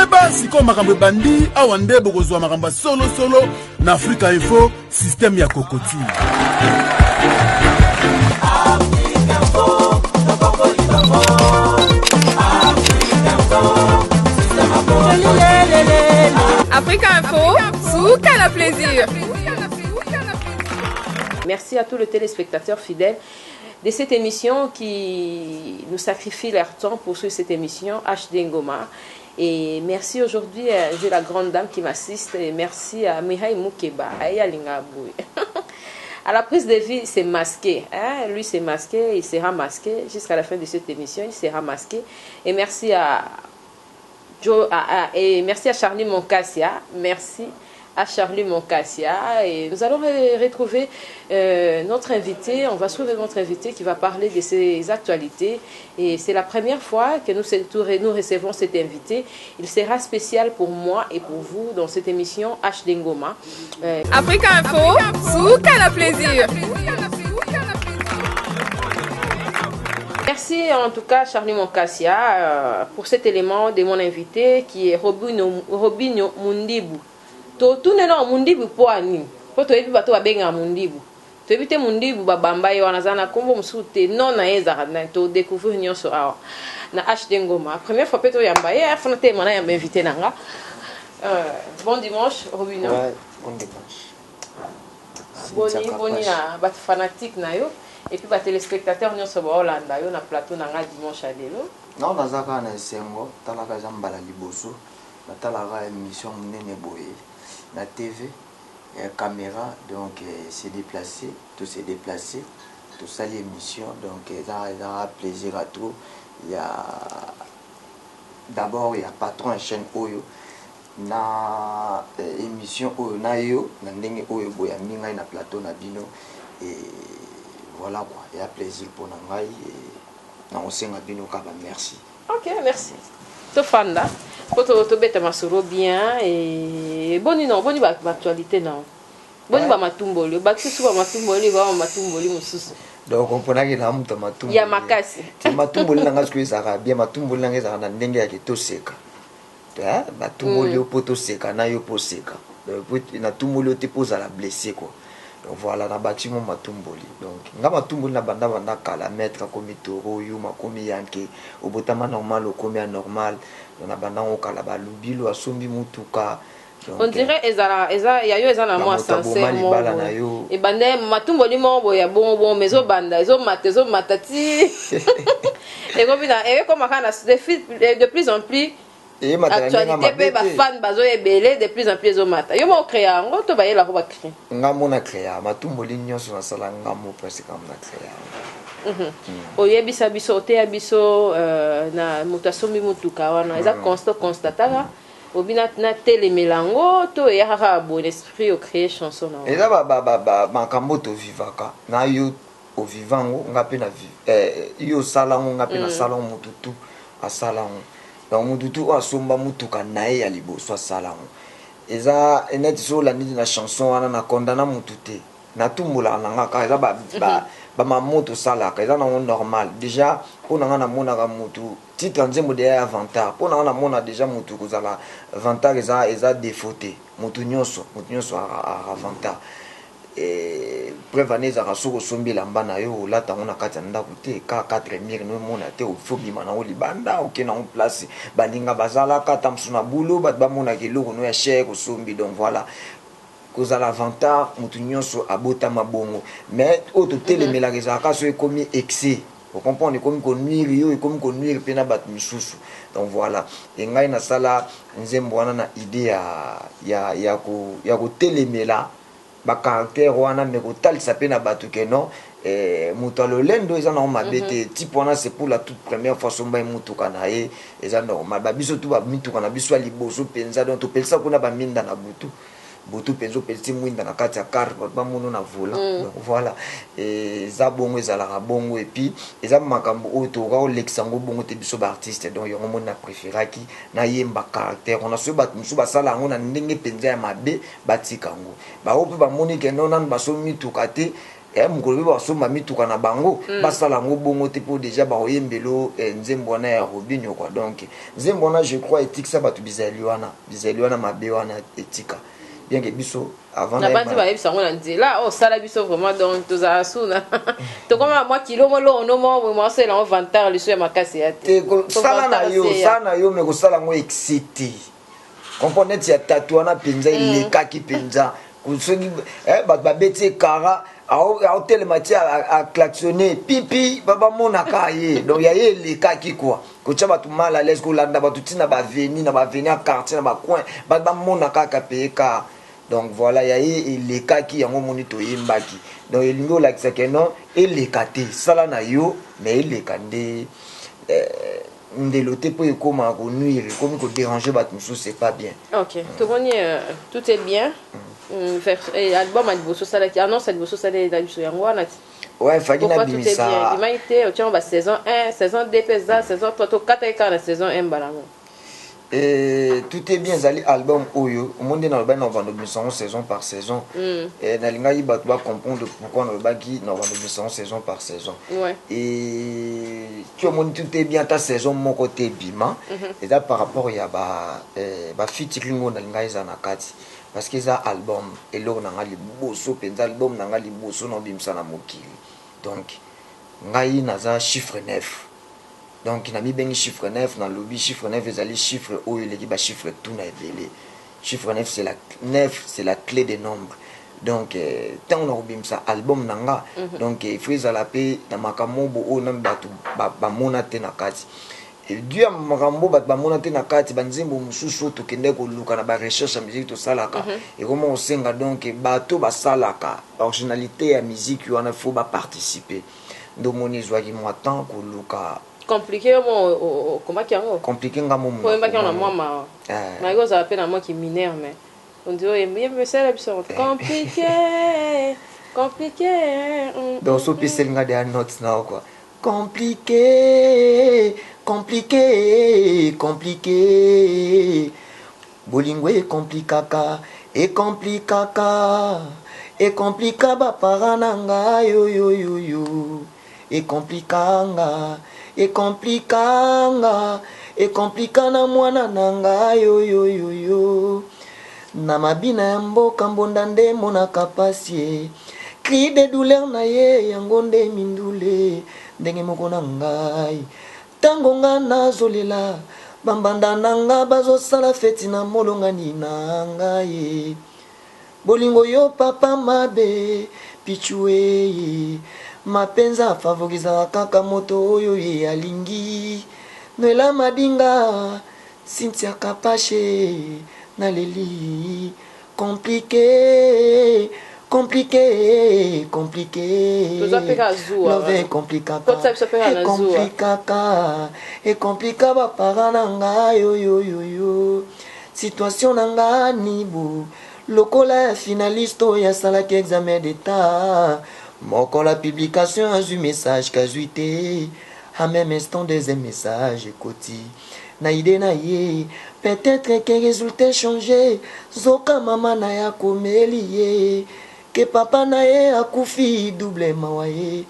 Yeba siko makambo bandi awande bokozwa makambo solo na Africa Info système ya kokoti. Africa Info, Souka la plaisir. Merci à tous les téléspectateurs fidèles de cette émission qui nous sacrifient leur temps pour suivre cette émission HD Ngoma. Et merci aujourd'hui, j'ai la grande dame qui m'assiste. Et merci à Mihai Moukeba, Aya Lingaboué. À la prise de vie, c'est masqué. Hein? Lui, c'est masqué, il sera masqué jusqu'à la fin de cette émission. Il sera masqué. Et merci à et merci à Charlie Moncassia. Merci à Charlie Moncassia. Et nous allons retrouver notre invité. On va trouver notre invité qui va parler de ses actualités. Et c'est la première fois que nous recevons cet invité. Il sera spécial pour moi et pour vous dans cette émission HD Ngoma. Africa Info, Souka la plaisir. Merci en tout cas Charlie Moncassia pour cet élément de mon invité qui est Robinho Mundibu. Tout n'est pas Mundibu pour Annie. Pour te dire bateau à benga Mundibu. Tu évites Mundibu babamba et wanazana kombo msute non na eza na to découvrir nyo so awa na HD Ngoma. Première fois peut-être yamba et afana te mana yamba invité nanga. Bon dimanche Robinho. Ouais, bon dimanche. Boni na bat fanatique na yo. Et puis, les téléspectateurs nous sommes au Hollande, on a plateau dimanche à l'élo. Non, on a un sengo, talaka zambala liboso, na talaka émission munene boye, na TV, caméra, donc c'est déplacé, tout s'est déplacé, tout ça l'émission, donc ça a plaisir à tout. Il y a d'abord il y a patron chaîne Oyo, na émission Oyo na yo, na ndenge Oyo boya minga na plateau na bino et voilà quoi, il y a plaisir pour nous et on s'est merci. Ok, merci. To fanda, pour te bête masuro bien et boni actualité non. Boni ba matumboli, ba kisu ba matumboli ba matumboli mususu. Donc on peut que na muta matumboli. Ya makasi. Matumboli nanga sku ezaka bien matumboli nanga ezaka na ndenge ya kitoseka. Ta matumboli opoto seka na yo poseka. Donc na tumboli te posa la blessé quoi. Donc voilà, na bâtiment matumboli. Donc nga matumboli na banda kala mettre comme toro yuma comme yanke obotama normal o comme anormal. Na banda on kala ba lubilo asombi mutuka. On dirait eza na moi sincère mo. Et banda matumboli mo ya bon mezo banda ezo matati. Et comme de plus en plus actualité pe ba fan bazo ebele de plus en plus au matin yo mo créa ngo to bayela ko ba créer ngamo na créa matumboli nyonso na sala ngamo presque comme na créa oyebisa biso te biso na mutasombi mutuka wana eza constataka obina na télé melango to ya ha bon esprit au créer chanson na eza ba makambo to vivaka na yo au vivango ngape na yo sala ngape na salon mututu a salon. Donc mututu asomba mutuka nae ya liboso asala eza net so la nidi na chanson wana na condamna mutute na tumula nanga ka eza ba mamoto sala ka eza na normal déjà pour nanga na mona ka mutu titre nzembo de avantage pour nanga na mona déjà mutu kozala avantage eza défauté mutu nyonso a avantage et prévaneza rasoko sombi lamba na yo lata ngona kati ndako te ka 4000 no mona te o fobima na olibanda okena on place balinga bazala kata msuna bulo bat ba mona keloko no ya cher ko sombi donc voilà cause l'avantage mutu nyonso abota mabongo mais auto telemela kezaka so ekomi excès vous comprenez comme ko nuire yo comme ko nuire pena bat misusu donc voilà et ngai na sala nzembo wana na idée ya ko telemela ba caractère wana me ko talisa pe na batu ke non mutu alolendo eza na mabete type wana c'est pour la toute première fois somba mutu kana eza normal ba biso tu ba mituka na biso liboso penza donc to pensa kuna ba minda na butu penzo pelti mwinda na kati ya car ba mono na vola donc voilà eza bongo ezalaka bongo et puis eza makambo o to ka olexango bongo te biso ba artiste donc yo mona préféraki na yemba caractère on a so bat musu ba sala ngona ndenge penza ya mabe batikango ba ope ba moni ke non nan ba so mituka te mokolo pe basomba mituka na bango basala yango bongo te mpo déjà bakoyembelo nzembo wana ya Robinho quoi. Donc nzembo wana je crois etikisa bato bizali wana mabe wana etika bien que biso avant na bandi ba yebisa ngo na nzela oh sala biso vraiment donc tozala suna to koma moi kilo molo no mo c'est la vantar le so ya makasi ya te sala na yo me ko sala ngo excité component ya tatu wana penza ilekaki penza kusoki ba beti kara au télématia a klaxonné pipi baba monaka ye donc ya ye lekaki quoi ko tshaba tu mal à l'aise ko landa ba tutina ba veni na ba veni à quartier na ba coin ba monaka ka peka. Donc voilà, il y a les cas qui ont monito yimbaki. Donc il nous l'a dit que non, il les kate, ça là na yo, mais il les kande ndeloté pour comment nuire, comme qu'on déranger bat nous c'est pas bien. OK. Tout est bien. Et album a dit ça là qui annonce cette bosso ça là sur yangoana. Ouais, Fagina Bimisa. Il m'a été au tient saison 1, saison 2 pesa, saison 3 to 4 et 4 saison 1 balango. Et tout est bien zali album oyo au monde na ba na vendre saison par saison et na linga yi bato ba comprendre pourquoi na ba ki na vendre saison par saison et tu au monde tout est bien ta saison mon côté bima et là par rapport ya ba featuring na linga za na kati parce que ça album et là na ngali bosso penza album na ngali bosso no bimsa na mokili donc ngai na za chiffre 9. Donc il a mis bien chiffre 9 dans le lobby chiffre 9 ils allaient chiffre où il est chiffre tout n'a évelé chiffre 9 c'est la clé des nombres donc tant on a oublié ça album nanga donc il faut à la paix dans makambo o na batu ba monate na kati et Dieu makambo ba monate na kati banzimbo mususu to kende ko luka na ba recherche ya musique to salaka et comment on senga donc bato ba salaka originalité ya musique wana faut ba participer donc moni zwaki moi tant ko luka compliqué comment qui est compliqué ngamo moi pas qu'on a moi mais go ça appelle moi qui mineur mais on dit mais c'est la puissance compliqué donc so pisse nga des notes na quoi compliqué bolingwe complicaka et complica ba parananga yo et complicanga et complica na mwana nanga yo na mabina ya mboka mbonda nde mona kapasi cri de douleur na ye yango nde mindule ndenge moko na ngai tango nga nazolela bambanda nanga bazosala feti na molongani na ngai bolingo yo papa mabe pichue mapenza favoriza kaka moto oyo ye alingi Noela madinga Cynthia Kapache naleli compliqué love complica ba parana yo situation nanga nibu lokola finaliste ya salaki examen d'état moko la publication a eu message casuité en même instant deuxième message écouti na idée na ye peut-être que résultat changé zoka mama na ya komeli que papa na ye akufi doublement waye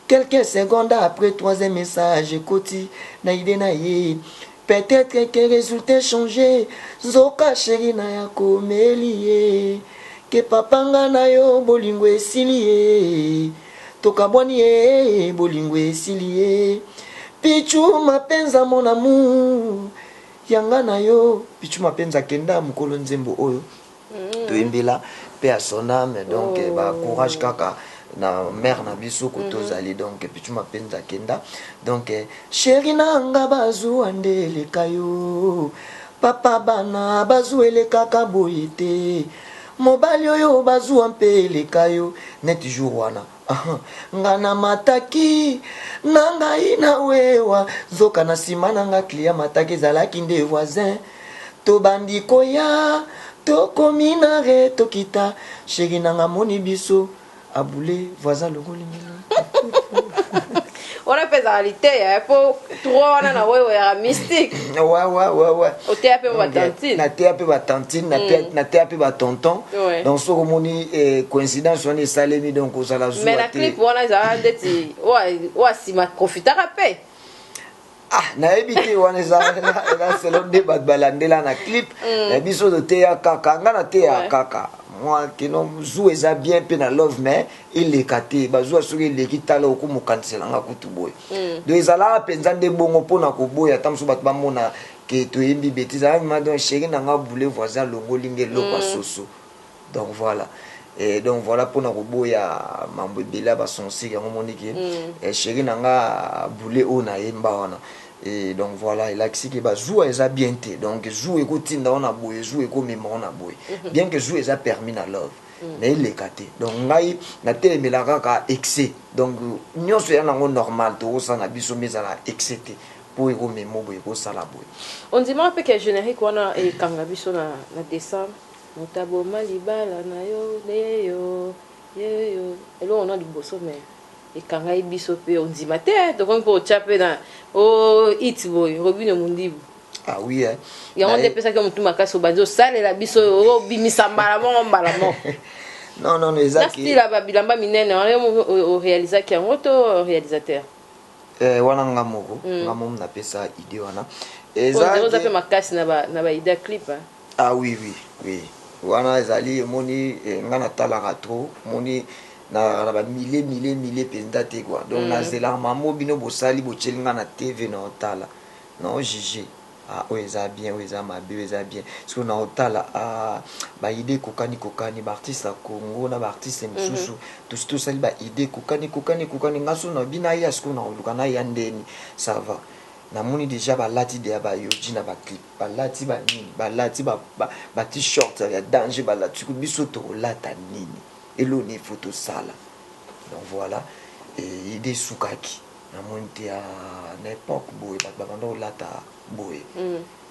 quelques secondes après troisième message écouti na idée na ye peut-être que résultat changé zoka chéri na ya komeli que papa nga na yo bolingo esili tokabwani bolingo esili pichu mapenza mon amour yanga na yo pichu mapenza kenda mukolo nzembo oyo toyembela pe à son âme donc ba courage kaka na mère na biso ko tozali donc pichu mapenza kenda donc chéri nanga bazu andele kayo papa bana bazu ele kaka boyete mobali oyo bazu mpe kayo net jour wana ngana mataki nanga ina wewa zoka na sima nanga clia mataki zalaki nde voisin to bandi koya to kominare to kita chéri nanga moni biso abule voisin longolingelo On a fait la réalité, pour trois, on a mystique. Ouais. Au théâtre, on va tantine. Na théâtre, on va tantine, na théâtre, on va tonton. Donc, ce que coïncidence, on est salé, donc, on a la joie. Mais la clip, on a dit, ouais, si ma profite à paix. Ah, na ebité wana c'est le débat balandela na clip na biso de teya kaka nga na teya kaka moi qui non zou eza bien pe na love mais il est caté bazwa soki le kitala ko mo cancela nga kutu boy do ezala penza nde bongo pona ko boya tamso bat ba mona ke to yembi betiza ma don chéri na nga boule voisin longo linge lokwa soso donc voilà. Et donc voilà pour nous boya mambo bela ba sonsi ya moniki et chéri nanga boulé ona yemba wana et donc voilà il a qui ba jouer ça bien té donc jouer ko tinda on a boye jouer ko mema on a boye bien que jouer ça permis na love mais il est caté donc ngai na telemela kaka excès donc nyonso ya nango normal to ça na biso mezala excité pour ko memo boye ko sala boye on dit moi que générique wana et kanga biso na décembre Mutaboma libala na yo neyo yeyo elo on a du bosso mais et kanga ibiso pe on dit matin donc on peut chaper na oh it boy Robino Mundibu ah oui hein ya on dépêche que mutu makaso banzo sale la biso oh bimisa mbalamo non ezaki nasti la babilamba minene on réalisateur qui en auto réalisateur wana ngamoko ngamom na pesa idée wana ezaki on fait makasi na ba idée clip hein ah oui wana ezali moni ngana talaka trop moni na ba mille penda te quoi donc na zela mamo bino bosali bochelinga na TV na otala non jiji ah oeza bien oeza mabe oeza bien parce que na otala ba idée kokani ba artiste Congo na ba artiste mususu tout sali ba idée kokani ngaso na bina ya sko na olukana ya ndeni ça va namoni déjà balati de ba yoji na ba clip balati ba nini balati ba t-shirt ya danger balati ku biso to lata nini eloni photo sala donc voilà et idée sukaki namoni te à l'époque boy ba bando lata boy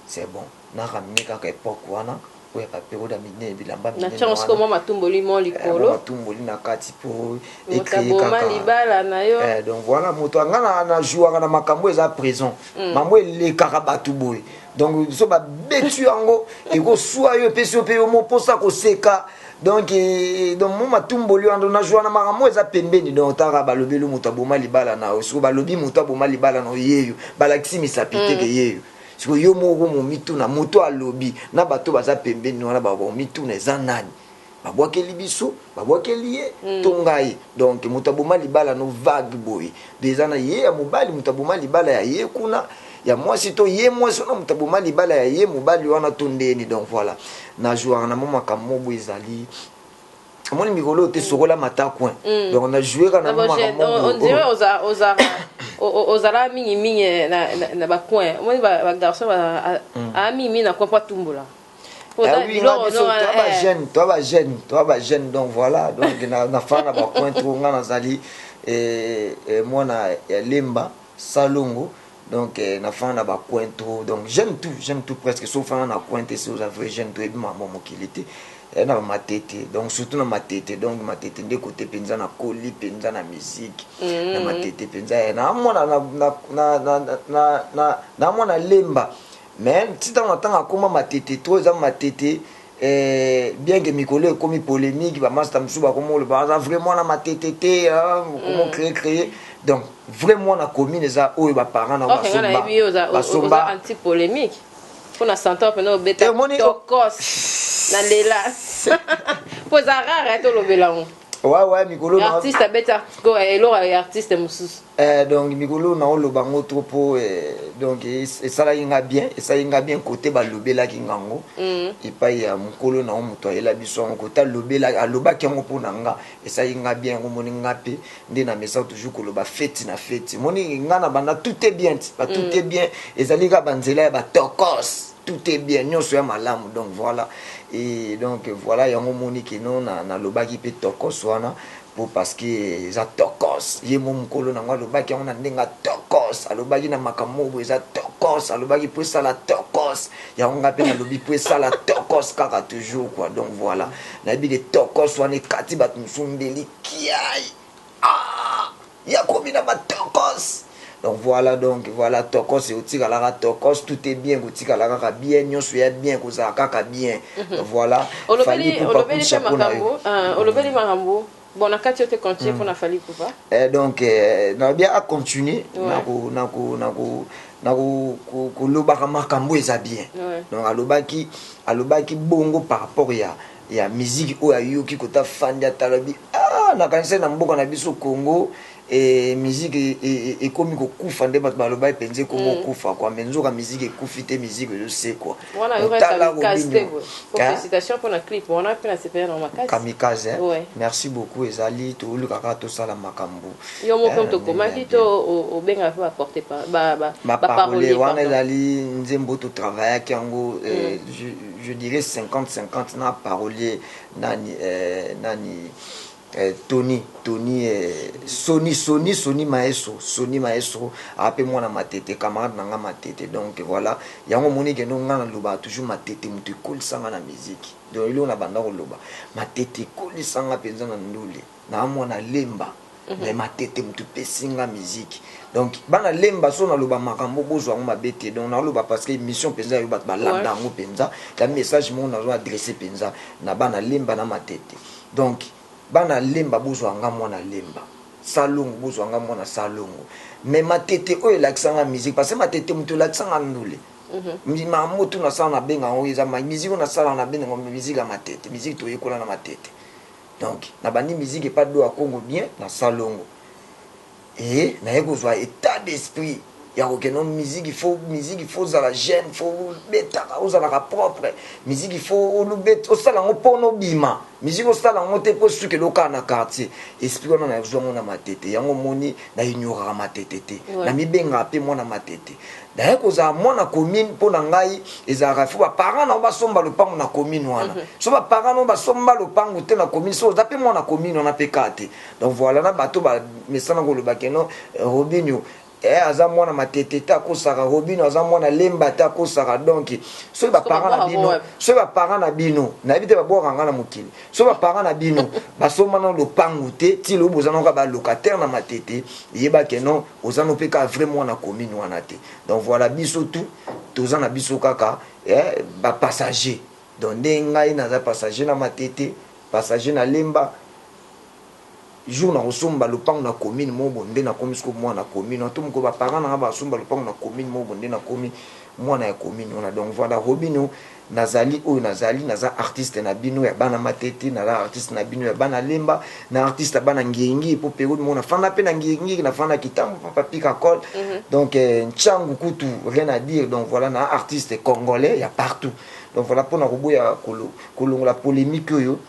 c'est bon na ramener kaka époque wana oya ka période mine bilamba mine na chance comment matumboli mo likolo matumboli na kati po écrit kaka libala na yo donc voilà moto ngana na jouer na makambo eza prison mambo le kaka batu boy donc so ba betu yango e ko suwa yo peso pe yo mo posa ko seka donc mo matumboli ando na jouer na makambo eza pembeni donc tara balobelo moto aboma libala na so balobi moto aboma libala na yeyo balakisi misapite ke yeyo siko yo moko mo mituna moto alobi na bato baza pembeni wana ba mituna eza nani babwakeli biso babwakeli ye tongai donc moto aboma libala no vague boy déjà na ye ya mobali moto aboma libala ya ye kuna ya mwasi to ye mwasi na moto aboma libala ya ye mobali wana tondeni donc voilà na jouer na moma kamobo ezali amoni mikolo te sokola mata coin donc on a joué kana moma kamobo on dirait ozala mingi na ba coin moi ba garçon a mingi na quoi pas tumbola oui, toi ba jeune donc voilà donc na fana ba coin trop ngana zali moi na lemba salongo donc na fana ba coin trop donc j'aime tout presque sauf na coin te c'est aux vrai jeune tout et maman mokilité na matete donc surtout na matete donc matete de côté penza na koli penza na musique na matete penza na mona na mona lemba mais tita matanga koma matete trop za matete bien que mikolo comme polémique ba master msuba comme le baza vraiment na matete te comment créer donc vraiment na commune za o ba parents na basomba anti polémique pour na santo peno beta tokos na lela poza rare to lobela on ouais mikolo artiste beta go elo artiste mususu donc mikolo na o lobango trop donc et ça inga bien côté ba lobela ki ngango et pas ya mukolo na o muto ela biso côté lobela aloba ki ngo pona nga et ça inga bien ngo moni ngape nde na mesa toujours ko loba fête na fête moni ngana banda tout est bien tout est bien ezali ka banzela ba tokos tout est bien nyonso ya malamu donc voilà et donc voilà yango moni ki non na lobaki pe tokos wana pour parce que za tokos ye mo mukolo na ngalo baki on ndenga tokos alobaki na makamobo za tokos alobaki pour ça la tokos ya on ngape na lobi pour ça la tokos kaka toujours quoi donc voilà na bi de tokos wana kati bat msumbeli kiai ya komina ba tokos tokos. Donc voilà, tokos et otika la tokos, tout est bien, otika la bien, nyon soya bien, kozala kaka bien. Donc voilà. Olobeli pe makambo, olobeli makambo. Bon, na kati yote continuer pour na fali poupa. Donc na bien à continuer, na lobaka makambo eza bien. Donc alobaki bongo par rapport ya musique oyo ayoki kota fandi atalobi na kanisa na mboka na biso Congo et musique et comme kokufa nde bato baloba epenze kongo kufa quoi mais nzoka musique ekufite musique je sais quoi voilà yo resta casse félicitations pour la clip on a fait la CPR dans ma case kamikaze merci beaucoup ezali to lukaka to sala makambo yo mo comme to komaki to au benga fa porter ba parole wana ezali nzembo to travailler kiango je dirais 50-50 na parolier nani Tony Sony Maestro appelle moi na matete camarade nanga matete donc voilà yango moni ke no ngana loba toujours matete mutu kol sanga na musique donc il on a banda ko loba matete kol sanga penza na ndule na mona lemba mais matete mutu pesinga musique donc bana lemba so na loba makambo bozo ngo mabete donc na loba parce que mission penza yo bat balanda ngo penza la message mo na zo adresser penza na bana lemba na matete donc bana lemba bozo anga mwana lemba salongo bozo anga mwana salongo mais matete oyo laksanga musique parce que matete mutu laksanga ndule ma moto na sala na benga o eza ma musique na sala na benga musique ya matete musique to yekola na matete donc na bandi musique pas do a Congo bien na salongo et na yekozwa état d'esprit ya okeno musique il faut za la gêne faut beta oza la propre musique il faut onu bet osala ngo pono bima musique osala ngo te po suke loka na quartier esprit on na zo na matete yango moni na ignora matete te na mibenga pe mona matete d'ailleurs koza mona commune po na ngai ezaka fo ba parents na ba somba le pango na commune wana so ba parents no ba somba le pango te na commune so zape mona commune on a pekate donc voilà na bato ba mesana ko le bakeno Robinho aza mwana matete ta kosaka Robinho aza mwana lemba ta kosaka donc so ba parents na bino na bite ba boka ngana mukili so ba parents na bino ba soma na lopangu te ti lo bozana ka ba locataire na matete yeba ke non ozana pe ka vraiment na commune wana te donc voilà biso tout tozana biso kaka ba passager donc ngai na za passager na matete passager na lemba jour na osomba lopango na commune mo bonde na komisko mwana commune to mko ba parents na ba somba lopango na commune mo bonde na commune mwana ya commune on a donc voilà Robinho nazali oyo nazali naza artiste na bino ya bana matete na artiste na bino ya bana lemba na artiste bana ngengi po période mona fana pe na ngengi na fana kitambo papa pika col donc nchangu kutu rien à dire donc voilà na artiste congolais ya partout donc voilà pour na robo ya kolongola polémique yo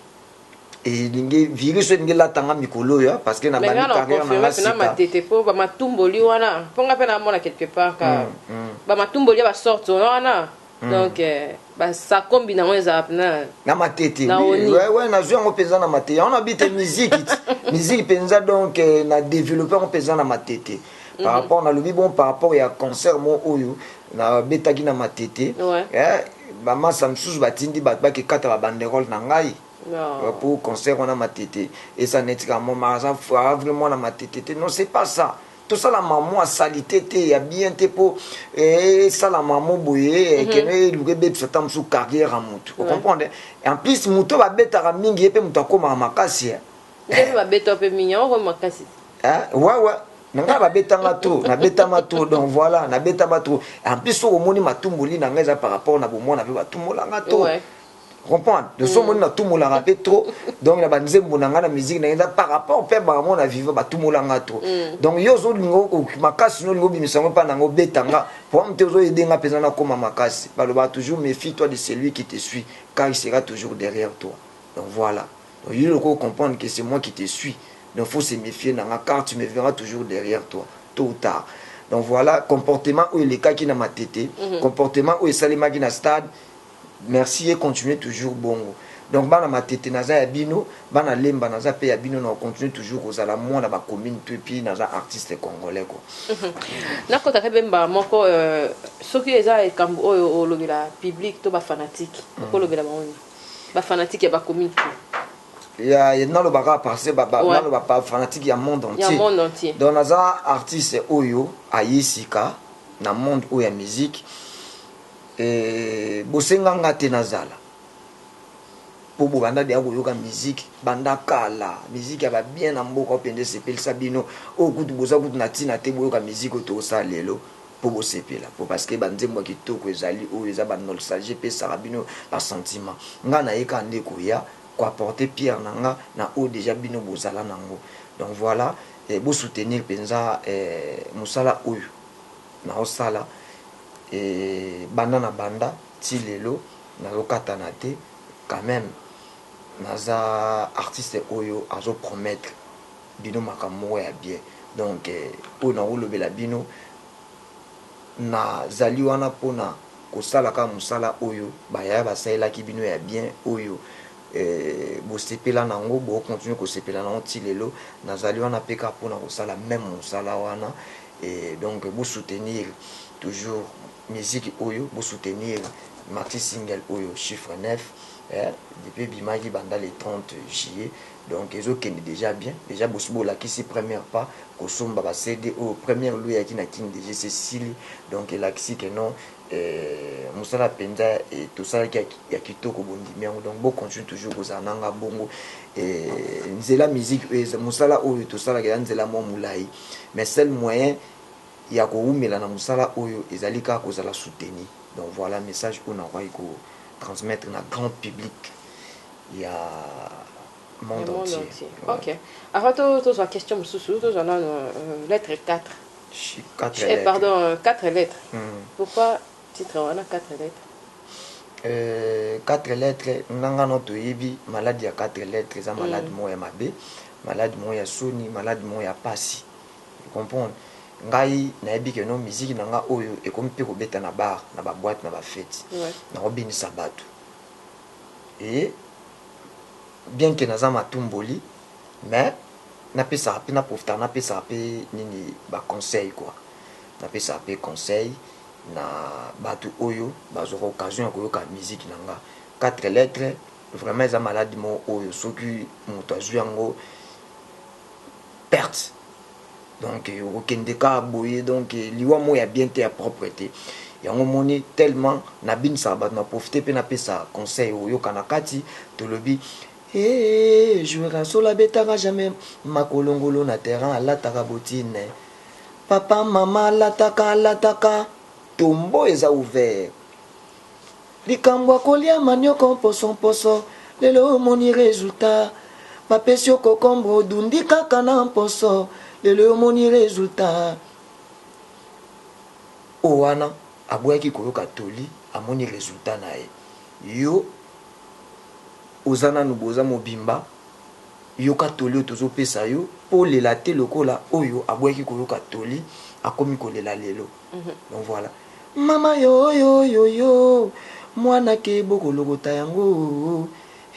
et linge virus linge la tanga mikolo ya parce que na bani carrière na la sita matete po ba matumboli wana ponga pe na mona quelque part ka ba matumboli ba sorte wana donc ba ça combine na eza na matete ouais na zo ngo penza na matete on habite musique penza donc na développer on penza na matete par rapport na lobi bon par rapport ya concert mo oyo na betaki na matete ba massa msusu batindi ba ke kata ba banderole na ngai pour concert on a matete et ça n'est pas mon marin vraiment la matete non c'est pas ça tout ça la maman a salité il y a bien te pour et ça la maman boye que ne lugebe satam sous carrière à mutu vous comprenez et en plus muto ba beta mingi et pe muto koma makasi ba beta pe mignon ko makasi ouais nanga ba betanga trop na betama trop donc voilà na betama trop en plus au moni matumboli na ngeza par rapport na bomona ba tumolanga trop comprendre de son monde na tout moula rapé trop donc la banze mbonanga na musique na par rapport pe ba mon na vivre ba tout moulanga trop donc yo zo lingo makasi no lingo bimisango pa nango betanga pour me zo edenga pesa na koma makasi ba lo ba toujours méfie-toi de celui qui te suit car il sera toujours derrière toi donc voilà donc il faut comprendre que c'est moi qui te suis donc faut se méfier nanga car tu me verras toujours derrière toi tôt ou tard donc voilà comportement où les cas qui na matete comportement où salima qui na stade. Merci et continuez toujours bongo. Donc bana matete naza ya bino, bana lemba naza pe ya bino na continue toujours aux ala moi na ba commune tout puis naza artiste congolais quoi. Na kota kebemba moko soki eza e kambo oyo lobela public to ba fanatique. Ko lobela ba oni. Ba fanatique ya ba commune tout. il y a le bagarre passé pas fanatique il y a monde entier donc naza artiste oyo ayisika na monde oyo ya musique bosenganga te nazala po banda dia koyoka musique banda kala musique ya ba bien na mboka opende sepelisa bino o kutu boza kutu na tina te boyoka musique to sa lelo po bosepela po parce que banzembo kitoko ezali oyo eza ba nostalgie pe sarabino ba sentiment nga na yeka ndeko ya ko apporter pierre nanga na o déjà bino bozala nango donc voilà bo soutenir penza musala oyo na osala banda na banda ti lelo na lokatana te quand même naza artiste oyo azo promettre bino makambo ya bien donc po na olobela bino na zali wana pona kosala ka musala oyo baya basalaki bino ya bien oyo bosepela nango bo continuer kosepela nango ti lelo nazali wana peka pona kosala même musala wana et donc bo soutenir toujours musique oyo bo soutenir Maxi single oyo chiffre 9 depuis bimaki banda le 30 juillet donc ils ont déjà bien déjà bosbo la qui c'est première pas kosomba ba CD au première lui ya kina king déjà Cécile donc la qui que non musala penza et tout ça qui ya kitoko bondimia donc bo continue toujours kozananga bongo et nzela musique musala oyo tout ça la nzela mo mulai mais seul moyen ya ko umela na musala oyo ezali ka kozala soutenir donc voilà message qu'on a ko transmettre na grand public il y a monde entier. Ouais. OK. Alors tu as question sous tu en as lettre 4. 4 lettres. Pardon, 4 lettres. Pourquoi titre on a 4 lettres? 4 lettres nanga no toyebi maladie ya 4 lettres eza malade mo ya mabe, malade mo ya soni, malade mo ya pasi. Tu comprends? Ngai nayebi ke no musique nanga oyo ekomi pe kobeta na bar na ba boîte na ba fête na obinisa bato et bien que naza matumboli mais na pesa pe na profita na pesa pe nini ba conseil quoi na pesa pe conseil na bato oyo bazora occasion ya koyoka musique nanga 4 lettres vraiment eza malade mo oyo soki moto azwi yango perte donc okende ka boye donc liwa mo ya bien te ya propreté yango moni tellement na bin sabat na profiter pe na pesa conseil oyo kana kati to lobi jouera sur la betanga jamais makolongolo na terrain alataka botine papa mama alataka tombo eza ouvert likambo akolia manioko poso lelo moni résultat bapesi okokombo dundi kaka na mposo lelo moni résultat owana aboyaki koyoka toli amoni résultat na ye yo ozana nuboza mobimba yoka toli tozopesa yo po lela te lokola oyo aboyaki koyoka toli akomi kolela lelo donc voilà mama yo mwana ke bokolokota yango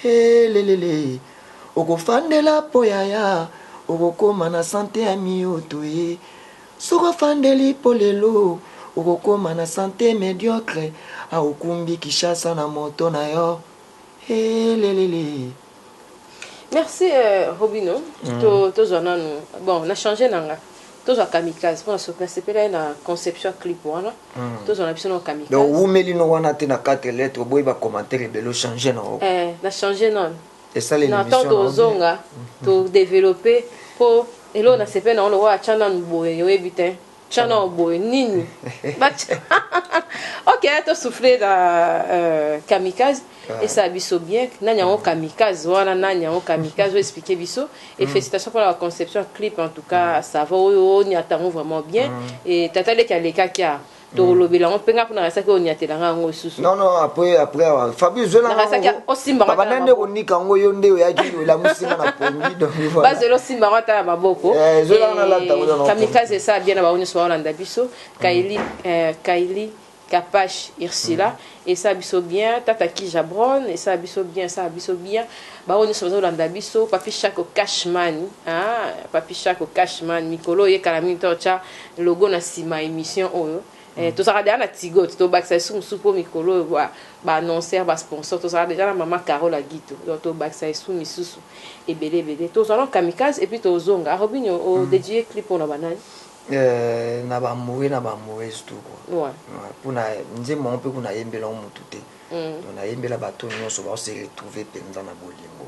lelele okofandela po yaya okokoma na sante ya mioto ye sokofandeli po lelo okokoma na sante médiocre aokumbi kishasa na moto na yo lelele. Merci Robino tozwana nous bon on a changé nanga tozwa kamikaze pour se passer na conception clip wana tozwana biso na kamikaze donc vous melino wana te na 4 lettres boy ba commentaire belo changer na na changer non et ça l'émission na to zonga to développer pour elo na sepe na on le wa chana boye yo ebite chana boye nini OK to souffler da kamikaze et ça biso bien nanya on kamikaze wana nanya on kamikaze expliquer biso et félicitations pour la conception clip en tout cas ça va on y attend vraiment bien et tatale kaleka kia to lobela on penga pour na rasa ko nyatela ngo susu non après Fabrice Zola na rasa kia osimba baba nande konika ngo yo nde oyaki la musina na pongi donc voilà bazelo simba ngata maboko Zola na la tawo kamikaze ça bien na ba uniso Holanda biso Kaili Kapache Ursula et ça biso bien Tataki Jabron et ça biso bien ba oni so Holanda biso papi Chako Cashman papi Chako Cashman mikolo ye kala minto cha logo na sima émission oyo tozalaka deja na tigot tobakisa esu mosusu mpo mikolo oyo baannoncer basponsor tozalaka deja na mama carole agito donc tobakisa esu misusu ebele tozala kamikaze epuis tozonga robinio odedie clip mpona banani na bamoueuse tout quoi mpona nzembo yango mpe kuna yembelango motu te donc nayembela bato nyonso baose retrouve mpenza na bolingo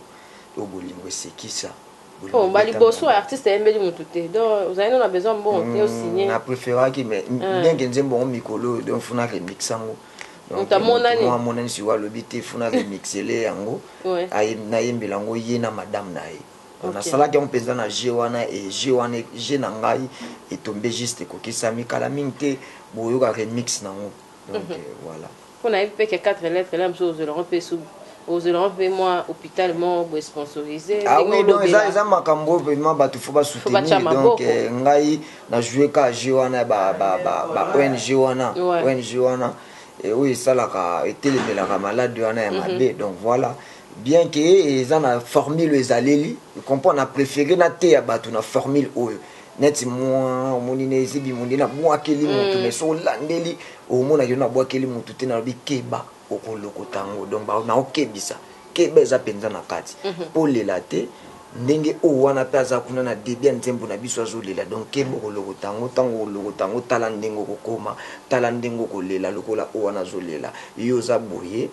oyo bolingo esekisa baliboso ya artiste ayembeli motu te donc ozali no na besoin mbongo te osigné na préféraki mais bien ke nzembo yango mikolo oyo donc funa remix yango amonani sikoyo alobi te funa remixele yango nayembela yango ye na madame na ye nasalaki yango mpenza na g wana g na ngai etombe juste ekokisami kala mingi te boyoka remix nango donc voilà mpona yebi mpe ke 4 lettres la mosusu ozelaka mpe subi ozolaka mpe mwa hôpital mo boesponsorise oui donc eza makambo vraiment bato fo basoutenir donc ngai na joué ka g wana ba ONG wana oyo esalaka etelemelaka malade wana ya mabe donc voilà bien que eza na formule ezaleli comprend na préféré na te ya bato na formule oyo neti mwa omoni na ezi bimondi na bwakeli motu mais so olandeli omonaki na bwakeli motu te nalobi keba okolokota yango donc naokebisa keba eza mpenza na kati mpo lela te ndenge oyo wana mpe aza kuna na debi ya nzembo na biso azolela donc keba okolokota yango ntango olokota yango tala ndenge okokoma tala ndenge okolela lokola oyo wana azolela yo oza boye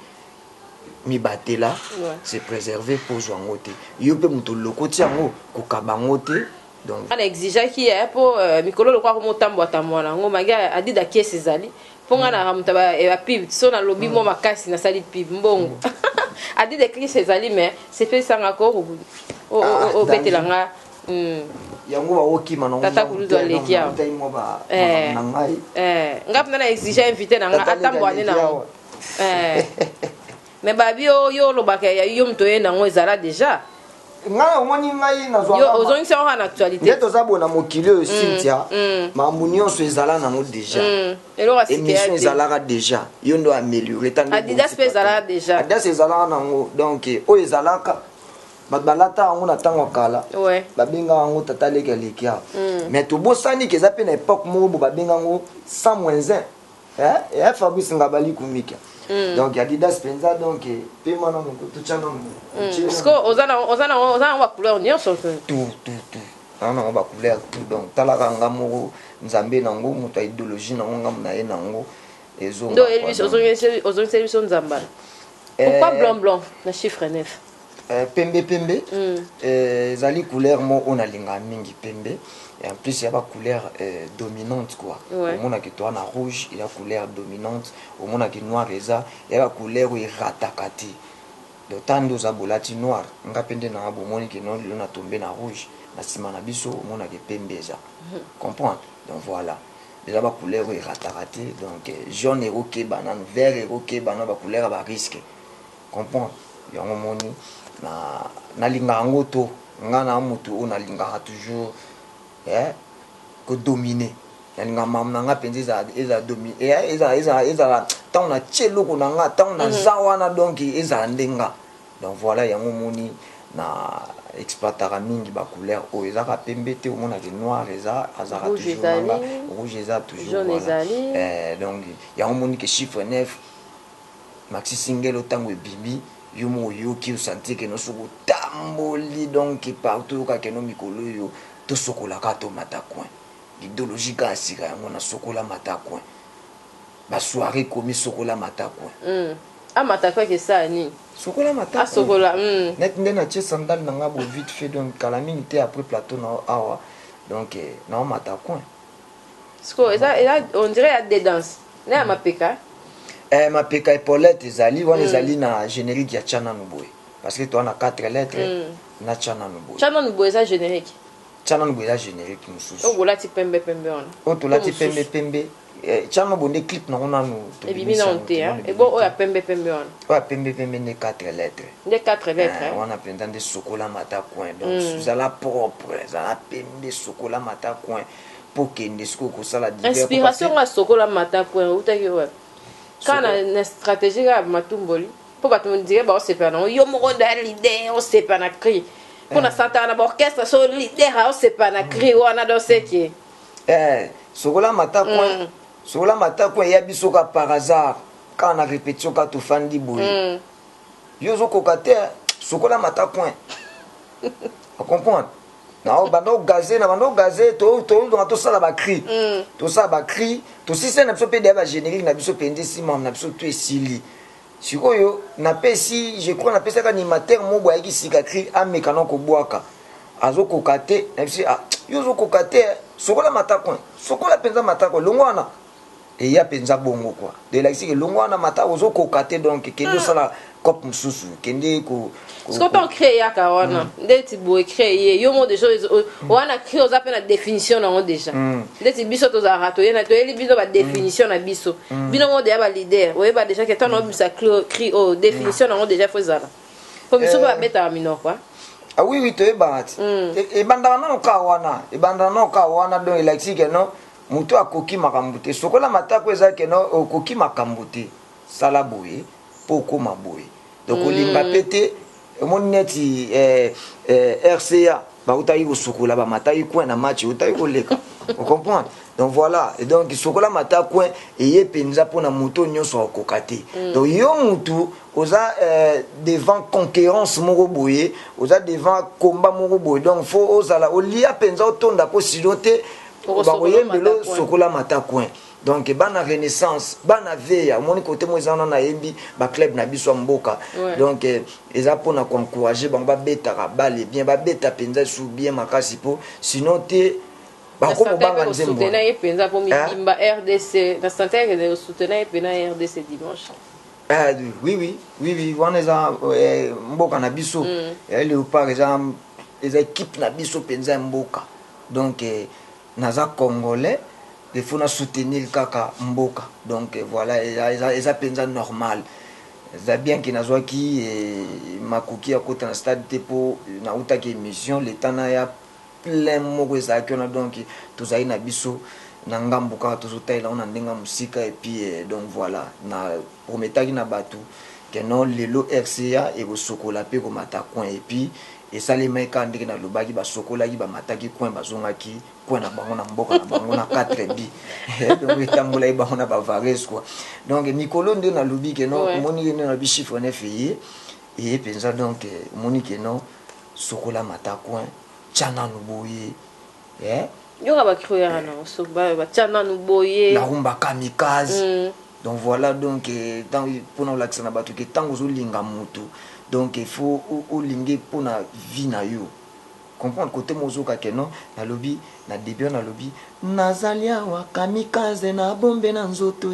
mibatela c'est préservé pozwa yango te yo mpe moto olokoti yango kokaba yango te donc ana exigeaki ye mpo mikolo lokwako motambwatambwana yango magi adida kiese ezali mpo nga na moto bapib so nalobi mo makasi nasali pib mbongo adida kiese ezali mais sepesangako obetela nga yango baokima tata kuluzu aleki awa nga mpena na exige invité na nga atambwane nango mais babi yo olobaka yo moto oye nango ezala déjà ngai omoni ngai ozongisi yango na actualité nde toza bona mokili oyo Cynthia makambo nyonso ezala nango déjà émission ezalaka déjà yo ndo amélioré Adidas mpe ezalaka déjà Adidas ezalaka nango donc oyo ezalaka bato balata yango na ntango ya kala babengaka yango tata leki aleki awa mais tobosani ke eza mpe na époque moko bo babenga yango 100-1 ya Fabrice Ngabali-Kumika donc Adidas penza donc pe mana mo to chana mo parce que ozana wa couleur nyonso tout ana ba couleur tout donc talaka ngamo nzambe nango moto idéologie nango ngam na ye nango ezo ndo Elvis ozongisi biso nzamba pourquoi blanc na chiffre 9 pembe ezali couleur mo on alinga mingi pembe et en plus il y a pas couleur dominante quoi au monde qui toi na rouge il y a couleur dominante au monde qui noir eza il y a couleur iratakati donc tando za bolati noir nga pende na bomoni qui non na tombé na rouge na sima na biso au monde qui pembe eza comprendre donc voilà déjà ba couleur iratakati donc jaune et roquet banane vert et roquet banane ba couleur ba risque comprendre yango moni na linga ngoto ngana mutu ona linga toujours ko dominer nalinga mam nanga penza eza dominer eza tant na tshelo na nga tant na zawana donc eza ndenga donc voilà yango moni na exploitera mingi ba couleur o eza ka pembe te omona ke noir eza azara toujours nanga rouge eza toujours voilà donc yango moni ke chiffre 9 maxi single tango bibi yomo yoki usanti ke no soko tamboli donc partout ka ke no mikolo yo to sokola ka to matacoin idéologie ka sika yango na sokola matacoin ba soirée komi sokola matacoin a matacoin ke ça ni sokola matacoin sokola net ndena che sandal na ngabo vite fait donc kala mingi te après plateau na awa donc na matacoin sko eza on dirait à des danses na mapeka mapeka Paulette ezali wana ezali na générique ya Chana Nuboy parce que toi na 4 lettres na Chana Nuboy eza générique Chana Nuboy eza générique mususu o bolati pembe wana o to lati pembe Chana Nuboy clip na ona no to bimi na onte et bon o ya pembe wana o ya pembe ne 4 lettres ne 4 lettres on a pendant de sokola mata coin donc ça la propre ça la pembe sokola mata coin pour que ndesco ko sala divers inspiration à sokola mata coin ou ta yo quand na stratégie ya matumboli po bato ndire ba osepana yo moko da l'idée osepana cri pour na santa na orchestre so leader osepana cri wana do seki sokola mata coin sokola matako ya biso ka par hasard quand on a répétition ka to fandi boye yo zo kokate sokola matako on comprend na bando gazé to dans sala ba cri to sala ba cri to si c'est na biso pe ba générique na biso pende si mam na biso to esili sikoyo na pesi je crois na pesa ka animateur mo boya ki cicatrice amekana ko boaka azo kokate na biso yo zo kokate sokola matako sokola penza matako longwana et ya penza bongo quoi de la que longwana matako zo kokate donc kendo sala cop mususu kende ko ce qu'on crée ya kawana ndeti bo créer yo mo déjà wana créer aux appels la définition na déjà ndeti biso to za rato yena to eli biso ba définition na biso bino mo de ba leader oye ba déjà que tant on ça crie au définition na déjà faut ça faut biso ba beta mino quoi ah oui oui to e bat e bandana no kawana donc il a dit que non mutu akoki makambo te sokola matako eza ke no okoki makambo te sala boye po koma boye donc olinga pete omoni neti RCA ba utayi ko sokola ba matayi ko na match utayi ko leka on comprend donc voilà et donc sokola matako eye penza pona mutu nyonso okokate donc yo mutu oza devant conquérance moko boye oza devant combat moko boye donc faut ozala olia penza otonda po silote ba oyembelo sokola matako donc bana renaissance bana veya moni côté moizana na yembi ba club na biso mboka donc eza pona ko encourager ba beta ka bale bien ba beta penza sou bien makasi po sinon te ba ko banga nzembo soutenir et penza pour mibimba RDC na santé que soutenir pena RDC dimanche oui wana eza mboka na biso ele par exemple les équipes na biso penza mboka donc naza congolais il faut soutenir kaka mboka donc voilà eza penza normal za bien ki nazwa ki makoki ya kota na stade te po na utaki émission le temps na ya plein moko eza ki on donc tozali na biso na ngambo kaka tozotalela ona ndenga musika et puis donc voilà na prometaki na batu que non lelo RCA et sokola pe ko mata coin et puis et ça les mecs quand ndenge na lobaki ba sokola ki ba mataki coin bazongaki coin na bango na mboka na bango na 4 bi donc etambola e bango na ba vares quoi donc Nicolo nde na lobi que non moni na bi chiffre ne fait et pensa donc moni que non sokola mata coin chana no boye yo ba croire na so ba chana no boye la rumba kamikaze donc voilà donc dans pour nous l'accent na batu que tant ozo linga mutu donc il faut au linguer pour na vie na yo comprendre côté mozoka que non na lobby na début na lobby nazalia wa kamikaze na bombe na nzoto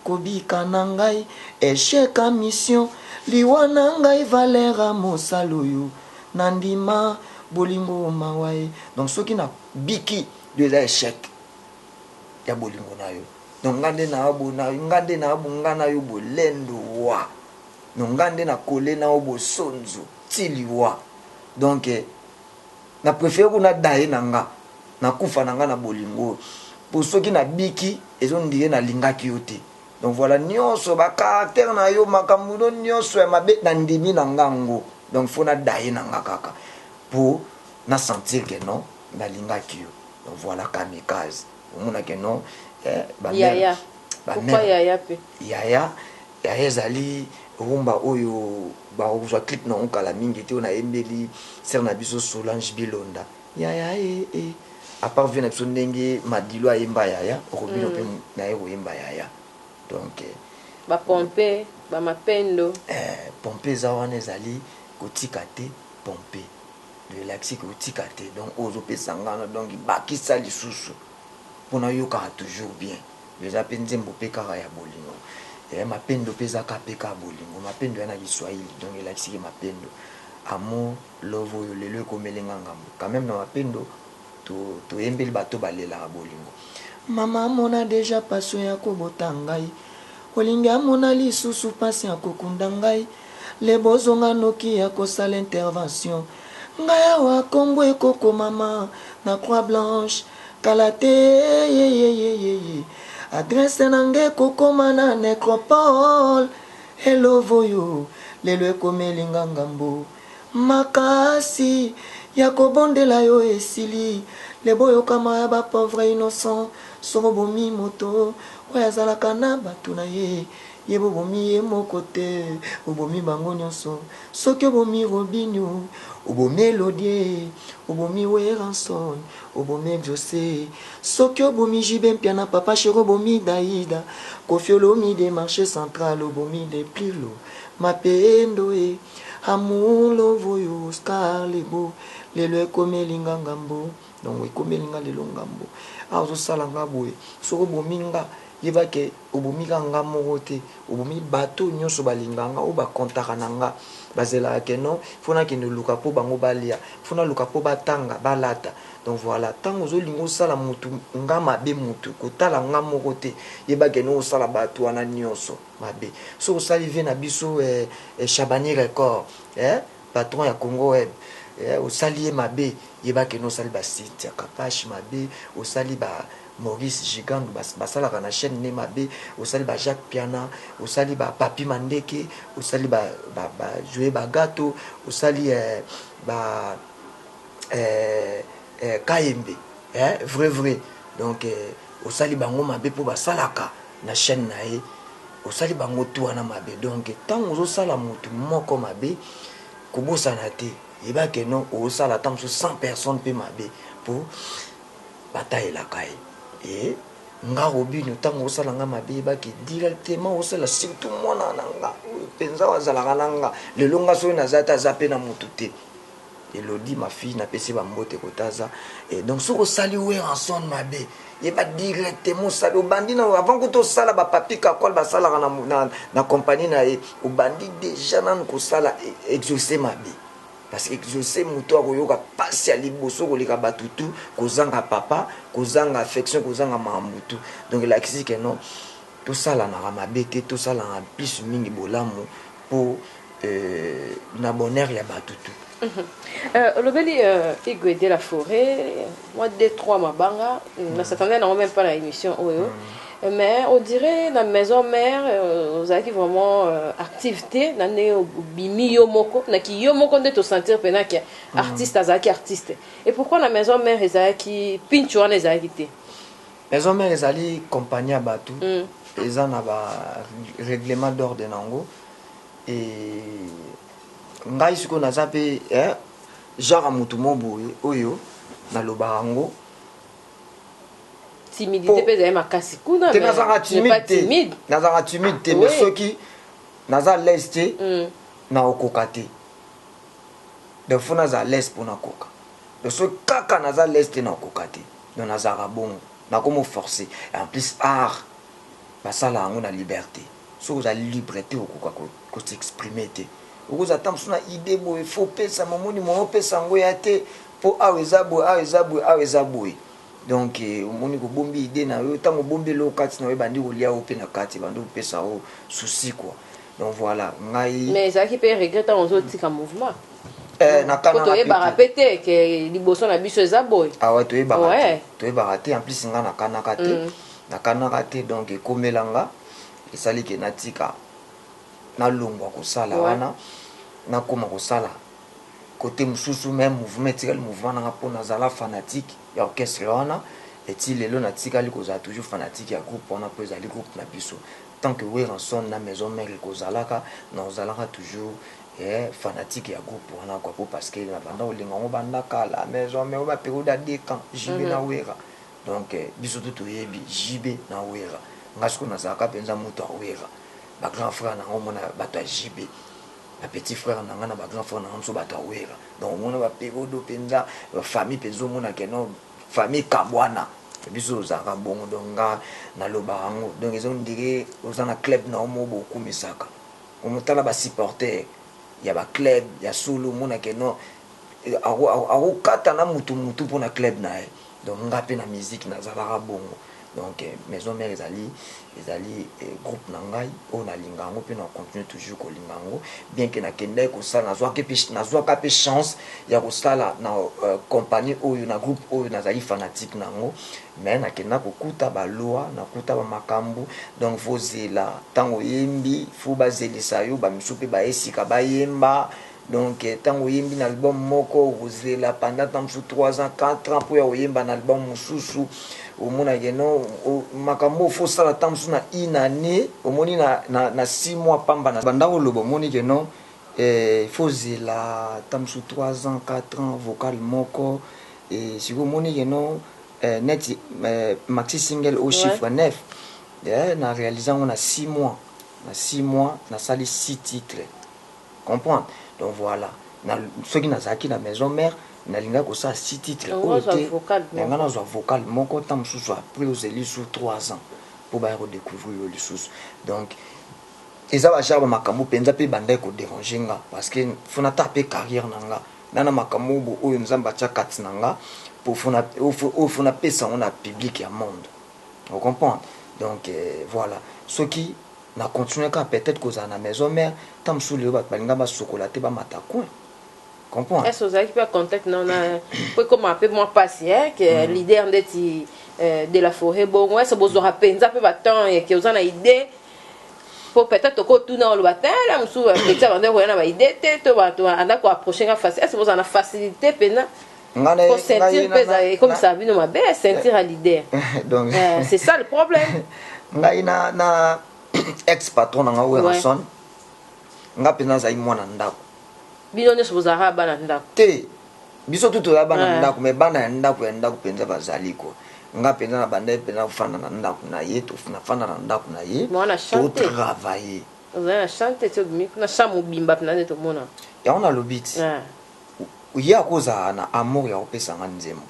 kobika na ngai échec à mission liwana ngai valera mosaloyo nandima bolingo mawae donc ceux qui na biki de échec ya bolingo na yo donc ngande na abu na ngande na abu ngana yo bolendo wa no ngande na kole na obo sonzo tiliwa donc na préfère kuna dae nanga na kufa nanga na bolingo pour ceux qui na biki ezo ndire na lingaki yote donc voilà nyonso ba caractère na yo makamuno nyonso ya mabe na ndimi na ngango donc faut na dae nanga kaka pour na sentir que non na lingaki yo donc voilà kamikaze omona que non yaya pourquoi yaya pe yaya ezali rumba oyo ba uzwa clip na onkala mingi te na embeli ser na biso Solange Bilonda yaya à part vient na ndenge madilo ayemba yaya okobino pe na yebo yemba yaya donc ba pompe ba mapendo pompe za wana ezali kotika te pompe de l'axi kotika te donc ozo pesangana donc bakisa lisusu pona yoka toujours bien les apenze mbope kaka ya bolingo mapendo pesa kapeka bolingo mapendo yana Kiswahili donc l'axi ke mapendo amour love yo lelo komelenga ngambo quand même na mapendo to embeli bato balela bolingo mama mona déjà passion ya kobota ngai olingi amona lisusu pasi ya kokunda ngai le bozonga noki ya kosala intervention ngai awa Kongo ekoko mama na Croix Blanche kalate adresse nange kokoma na necropole elovo yo lelo ekomelinga ngambo makasi ya kobondela yo esili leboyo kama ya ba pauvre innocent sorobomi moto oyo azalaka na bato na ye ye bobomi ye moko te obomi bango nyonso soki obomi Robinho obomi Elodie obomi Weranson obomi Jose soki obomi Jibe Mpiana papa chéri obomi Daïda Kofi Olomide de marché central obomi de Plilo mapendo e amulo voyo Oscar Lebo lelo ekomeli nga ngambo donc ekomeli nga lelo ngambo azosala nga boye soki obomi nga yebake obomi nga moko te obomi bato nyonso balinganga o bakontaka na nga bazelaka ke non fona kende luka po bango balia fona luka po batanga balata donc voilà tango ozolinga osala mutu nga mabe mutu kotala nga moko te yebake no osala bato wana nyonso mabe so osali ve na biso Chabani Record patron ya Congo Web osali ye mabe yebake no osali basite ya Kapache mabe osali ba Maurice Gigandu basalaka na chaîne ne mabe osali ba Jacques Piana osali ba Papi Mandeke osali ba jouer ba gâteau osali ba Kayembe vrai donc osali bango mabe po basalaka na chaîne na ye osali bango tout wana mabe donc tant ozosala mutu moko mabe kobosana te yebake no osala tant 100 personnes pe mabe pour bataille la kaye et nga Robinho tango osala nga mabe baki directement osala surtout mwana nanga penza wazalaka nanga lelo nga so nazata zape na mutu te Elodie ma fille na pesi ba mbote kotaza et donc so osali Weranson mabe yeba directement osali obandi na avant que to sala ba papi kakol ba sala na compagnie na e obandi déjà nan ko sala exaucer mabe parce que je sais muto akoyoka pasi ya liboso koleka batutu kozanga papa kozanga affection kozanga mamutu donc la kisi que non tout ça là na mabete tout ça là en plus mingi bolamu pour na bonheur ya batutu Olobeli Igwe de la forêt moi 2-3 mabanga na s'attendait na même pas la émission oyo mais on dirait la maison mère vous avez vraiment activité nane bimi yomoko na ki yomoko de te sentir pena que artiste azaki artiste et pourquoi la maison mère ezaki pinchu wana ezaki te maison mère ezali compagnie ya batu eza na ba règlement d'ordre nango et ngai siko naza pe genre mutu moboye oyo na lobango timidité pe za makasi kuna mais nazanga timide nazanga timide te mais soki naza leste na okokate de fona za leste pona koka de so kaka naza leste na okokate donc nazanga bongo na komo forcer en plus art basala ngo na liberté so vous avez liberté okoka ko s'exprimer te okoza attendre sona idée boye faut pesa momoni mo pesa ngo ya te po aweza boye donc omoni ko bombi idée na yo tango bombi lo kati na yo bandi kolia o pe na kati bandi pesa o souci quoi donc voilà ngai mais ça qui peut regretter on autres ka mouvement na kana to yeba répéter que liboso na biso eza boy ouais to yeba raté en plus nga na kana raté donc ekomelanga esali ke natika na longwa ko sala wana na koma ko sala côté mususu même mouvement tirel mouvement na pona zala fanatique ya orchestre wana et il lelo na tika liko za toujours fanatique ya groupe wana po ezali groupe na biso tant que Weranson na maison mère ko zalaka na ozalaka toujours fanatique ya groupe wana quoi parce que na banda olinga ngo banda kala maison mère ba période à décan jibe na wera donc biso tout yebi jibe na wera ngasko na zaka penza muto a wera ba grand frère na ngomona bato jibe ba petit frère na ngana ba grand frère na ngomso bato a wera donc mona ba période penza famille penzo mona keno famille kabwana biso zaka bongo donc na lobango donc ils ont dit aux na club na omo beaucoup misaka on tala ba supporter ya ba club ya solo mona keno aro kata na mutu pour na club na donc ngape na musique na zalaka bongo donc maison mère ezali groupe na ngai o na lingango pe na continue toujours ko lingango bien que na kende ko sala nazwa ka chance ya ko sala na compagnie oyo na groupe oyo nazali fanatique nango mais na kenda ko kuta ba loi na kuta ba makambu donc faut zela tango yembi faut ba zelisa yo ba misupe ba esika ba yemba donc tant oyembi na album moko ozela pendant tant sous 3 ans 4 ans pour oyemba na album mususu omona keno makambo faut sala tant sous na une année omoni na 6 mois pamba na banda olobo omoni keno faut zela tant sous 3 ans 4 ans vocal moko et si vous omoni keno net maxi single au chiffre 9 na réalisant on a 6 mois na 6 mois na sali 6 titres comprendre donc voilà ceux qui nazaki na maison mère na linga ko ça 6 titres on a vocal moko tam sous après aux sur 3 ans pour ba redécouvrir le sous donc eza ba charba makambo penza pe banda ko déranger nga parce que fona taper carrière nanga nana makambo bo oyo nzamba cha katinanga pour fona pesa on a public ya monde vous comprenez donc voilà ceux qui na continuer ka peut-être cause à la maison mère tam sous le bat balinga ba chocolaté ba matacoin comprends est-ce que vous avez pas contact non pour comment un peu moins patient que leader de la forêt bon ouais ça vous aura penza peu temps et que vous en a idée pour peut-être que tout dans le matin là monsieur peut-être avant de voir na idée to anda ko approcher nga face est-ce que vous en a facilité pena pour sentir pesa comme ça vient ma belle sentir à leader donc c'est ça le problème ngai na ex patron nga oyo son nga pena za imwana ndako bino ne sobozara bana ndako te biso tuto ya bana ndako me bana ya ndako penza bazali ko nga penza na banda pena fana na ndako na ye to fana na ndako na ye to travailler on a chanté to micro na chamu bimba pena to mona ya on a le beat ya koza na amour ya opesa nga nzembo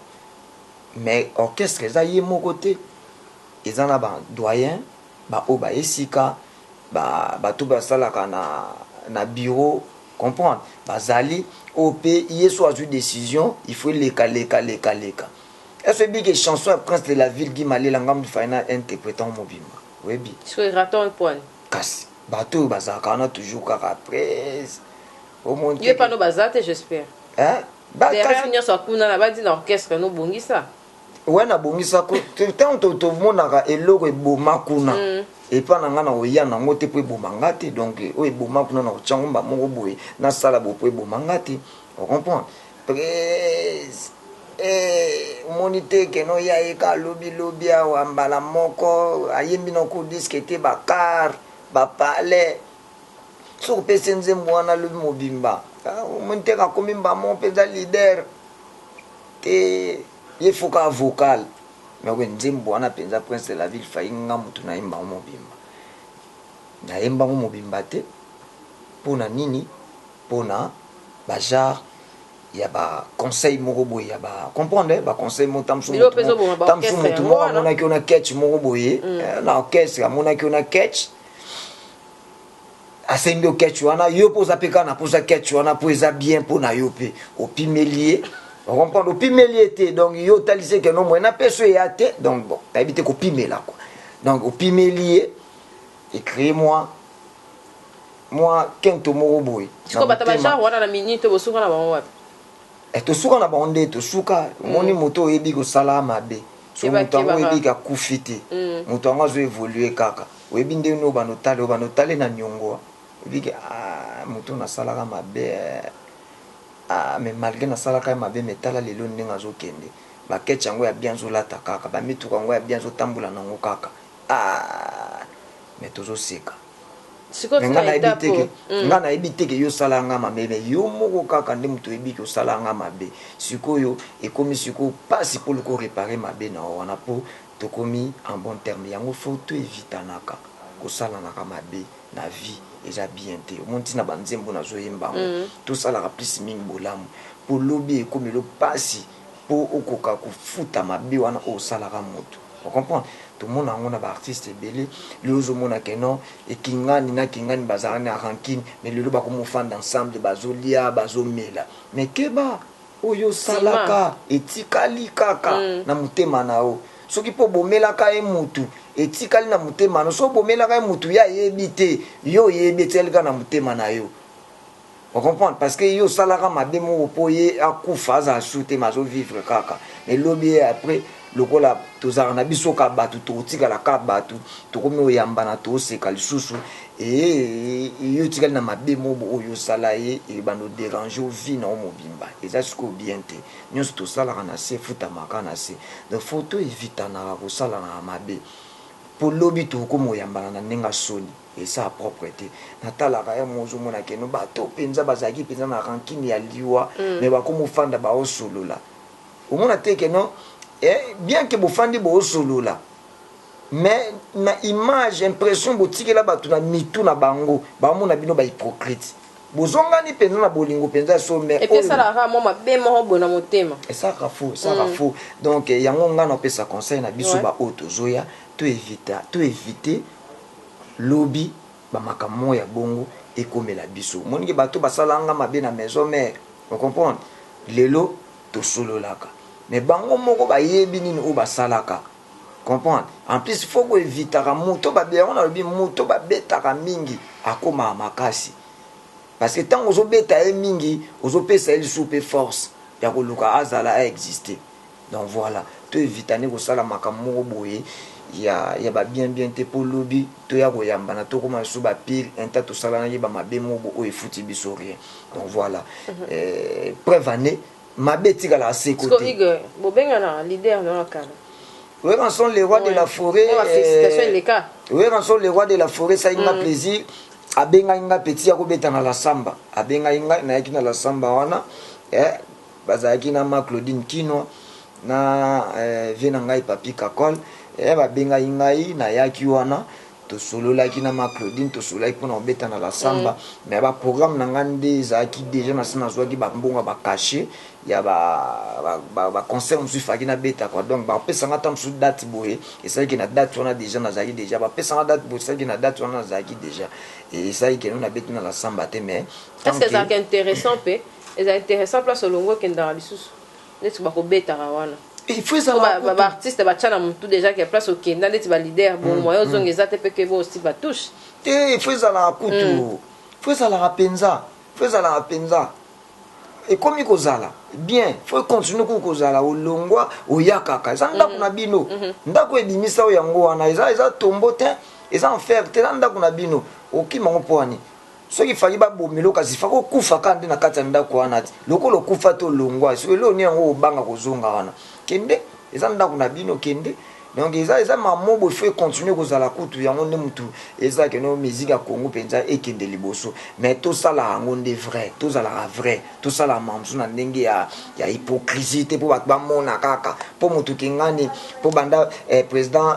mais orchestre za ye mo côté ezana ba doyen ba oba esika ba tout ba sala na bureau comprendre bazali op yeso a eu décision il faut leka est-ce que chanson à prince de la ville qui malé la ngam du final interprétant mobimba oui bi sur raton point kasi bato bazaka na toujours après au monde il pas no bazate j'espère hein ba kasi nyoso kuna na badi na orchestre no bongisa ouais na bongisa ko tant to monaka eloko eboma kuna et pas na ngana oya na ngote po eboma ngate donc o eboma kuna na ochango ba moko boye na sala bo po eboma ngate on comprend presse monite que no ya eka lobi wa mbala moko ayembi no ko disque te bakar ba pale so pese nzembo wana lobi mobimba monite ka komimba mon peza leader te il faut qu'un vocal mais oui nzembo wana penza prince de la ville fainga mutu na imba mobimba te pona nini pona bajar ya ba conseil moko boye ya ba comprendre ba conseil mo tamsu mutu mona ki ona catch moko boye na orchestre mona ki ona catch asembi o catch wana yo poza peka na poza catch wana po eza bien pona yo pe opimelier on comprend au pimelier était donc yo talisé que non moi na personne y a été donc bon t'as évité copier là quoi donc au pimelier écris-moi quand to moro boy siko batabaja wana na minute bosuka na bango wapi to suka na bonde to suka moni moto ebi ko sala mabe so moto ngo ebi ka kufite moto ngo zo évoluer kaka oyebi nde no banotale na nyongo ebi ke moto na sala mabe mais malgré na sala ka mabe metala lelo ndinga zo kende ba ketcha ngo ya bien zo lata kaka ba mituka ngo ya bien zo tambula na ngo kaka mais tozo seka siko ngana ebite ke yo sala nga mabe yo moko kaka ndi muto ebiki yo sala nga mabe sikoyo ekomi siko pasi pour le réparer mabe na wana po to komi en bon terme yango faut to evitanaka ko sala na mabe na vie déjà bien te monti na banzembo na zo yemba tout ça la plus mingi bolamu pour lobby comme le pasi pour okoka ko futa mabe wana o sala ka moto on comprend tout le monde a un artiste belé le ozomona keno et kingani bazara na ranking mais le ba comme fan d'ensemble bazolia bazomela mais keba oyo salaka etikali kaka na mutema nao soki po bomela ka emutu etikali na mutema no so bomela ka emutu ya yebite yo yebite na mutema na yo on comprend parce que yo salaka mabe mo poye akufa za shooter mazo vivre kaka mais lobby après lokola tozala na biso ka bato totikala ka bato tokomi oyamba na toseka lisusu yo tikali na mabe mobo oyo osala ye ebando déranger ovi na o mobimba eza sikoyo bien te nyonso tosalaka na se efutamaka na se donc faut toevitanaka kosalanaka mabe po lobi tokomi oyambana na ndenge soni esa propre te natalaka ya mozomona keno bato mpenza bazalaki mpenza na rankine ya liwa me bakomi ofanda baosolola omona te keno bien que bofandi boosolola mais na image impression botikela bato na mitu na bango bamona bino bahypocrite bozongani mpenza na bolingo mpenza so mais epesalaka mo mabe moko boye na motema esaka faux donc yango nga napesa conseil na biso baoyo tozoya toevite lobi bamakambo ya bongo ekomela biso moningi bato basalanga mabe na maison mère vous comprendre lelo tosololaka mais bango moko bayebi nini oyo basalaka comprendre en plus il faut koevitaka moto babeyako na lobi moto babetaka mingi akomaka makasi parce que ntango ozobeta ye mingi ozopesa ye lisusu mpe force ya koluka azala aexiste donc voilà toevitani kosala makambo moko boye ya babien te mpo lobi toya koyambana tokoma lisusu bapire inta tosalanaki bamabe moko oyo efuti biso rien donc voilà preuve année mabe etikala ase côté bobengana leader na kala oui quand sont les rois de la forêt oui quand sont les rois de la forêt ça inga plaisir abenga inga petit ya kobeta na la samba abenga inga na yaki na la samba wana bazalaki na ma Claudine Kinwa na vena ngai papi kakol babenga ingai na yaki wana tosololaki na ma Claudine tosololaki mpona kobeta na la samba mais baprogramme na nga nde ezalaki déjà na se nazwaki bambongo bakache ya baconcert mosusu efaki nabeta kwa donc bapesanga ata mosusu date boye esalaki na date wana déjà nazalaki déjà bapesanga date boye esalaki na date wana nazalaki déjà esalaki keno nabeti na la samba te mais est-ce que ezalaki intéressant mpe ezalaki intéressant place olongo okendaka lisusu neti bakobetaka wana il faut ça baartiste batya mutu déjà ke place okenda ndeti baleader bon moyo ozonga eza te mpe ke bo aussi batouche te il faut ezalaka kutu faut ezalaka mpenza ekomi kozala bien faut continuer kozala olongwa oyakaka eza ndako na bino ndako ebimisa oyo yango wana eza tombo te eza enfer te na ndako na bino okimango mpo wani soki fali babomelo kasi fako kufa ka nde na kati ya ndako wana ti lokolo kufa to longwa so eloni yango obanga kozonga wana kende eza ndako na bino kende donc eza mamobo faut continuer kozala kutu yango nde mutu eza keno musique ya Congo penza ekende liboso mais to sala yango nde vrai to sala vrai to sala mamsu na ndenge ya hypocrisie te po bamona kaka po mutu kingani po banda président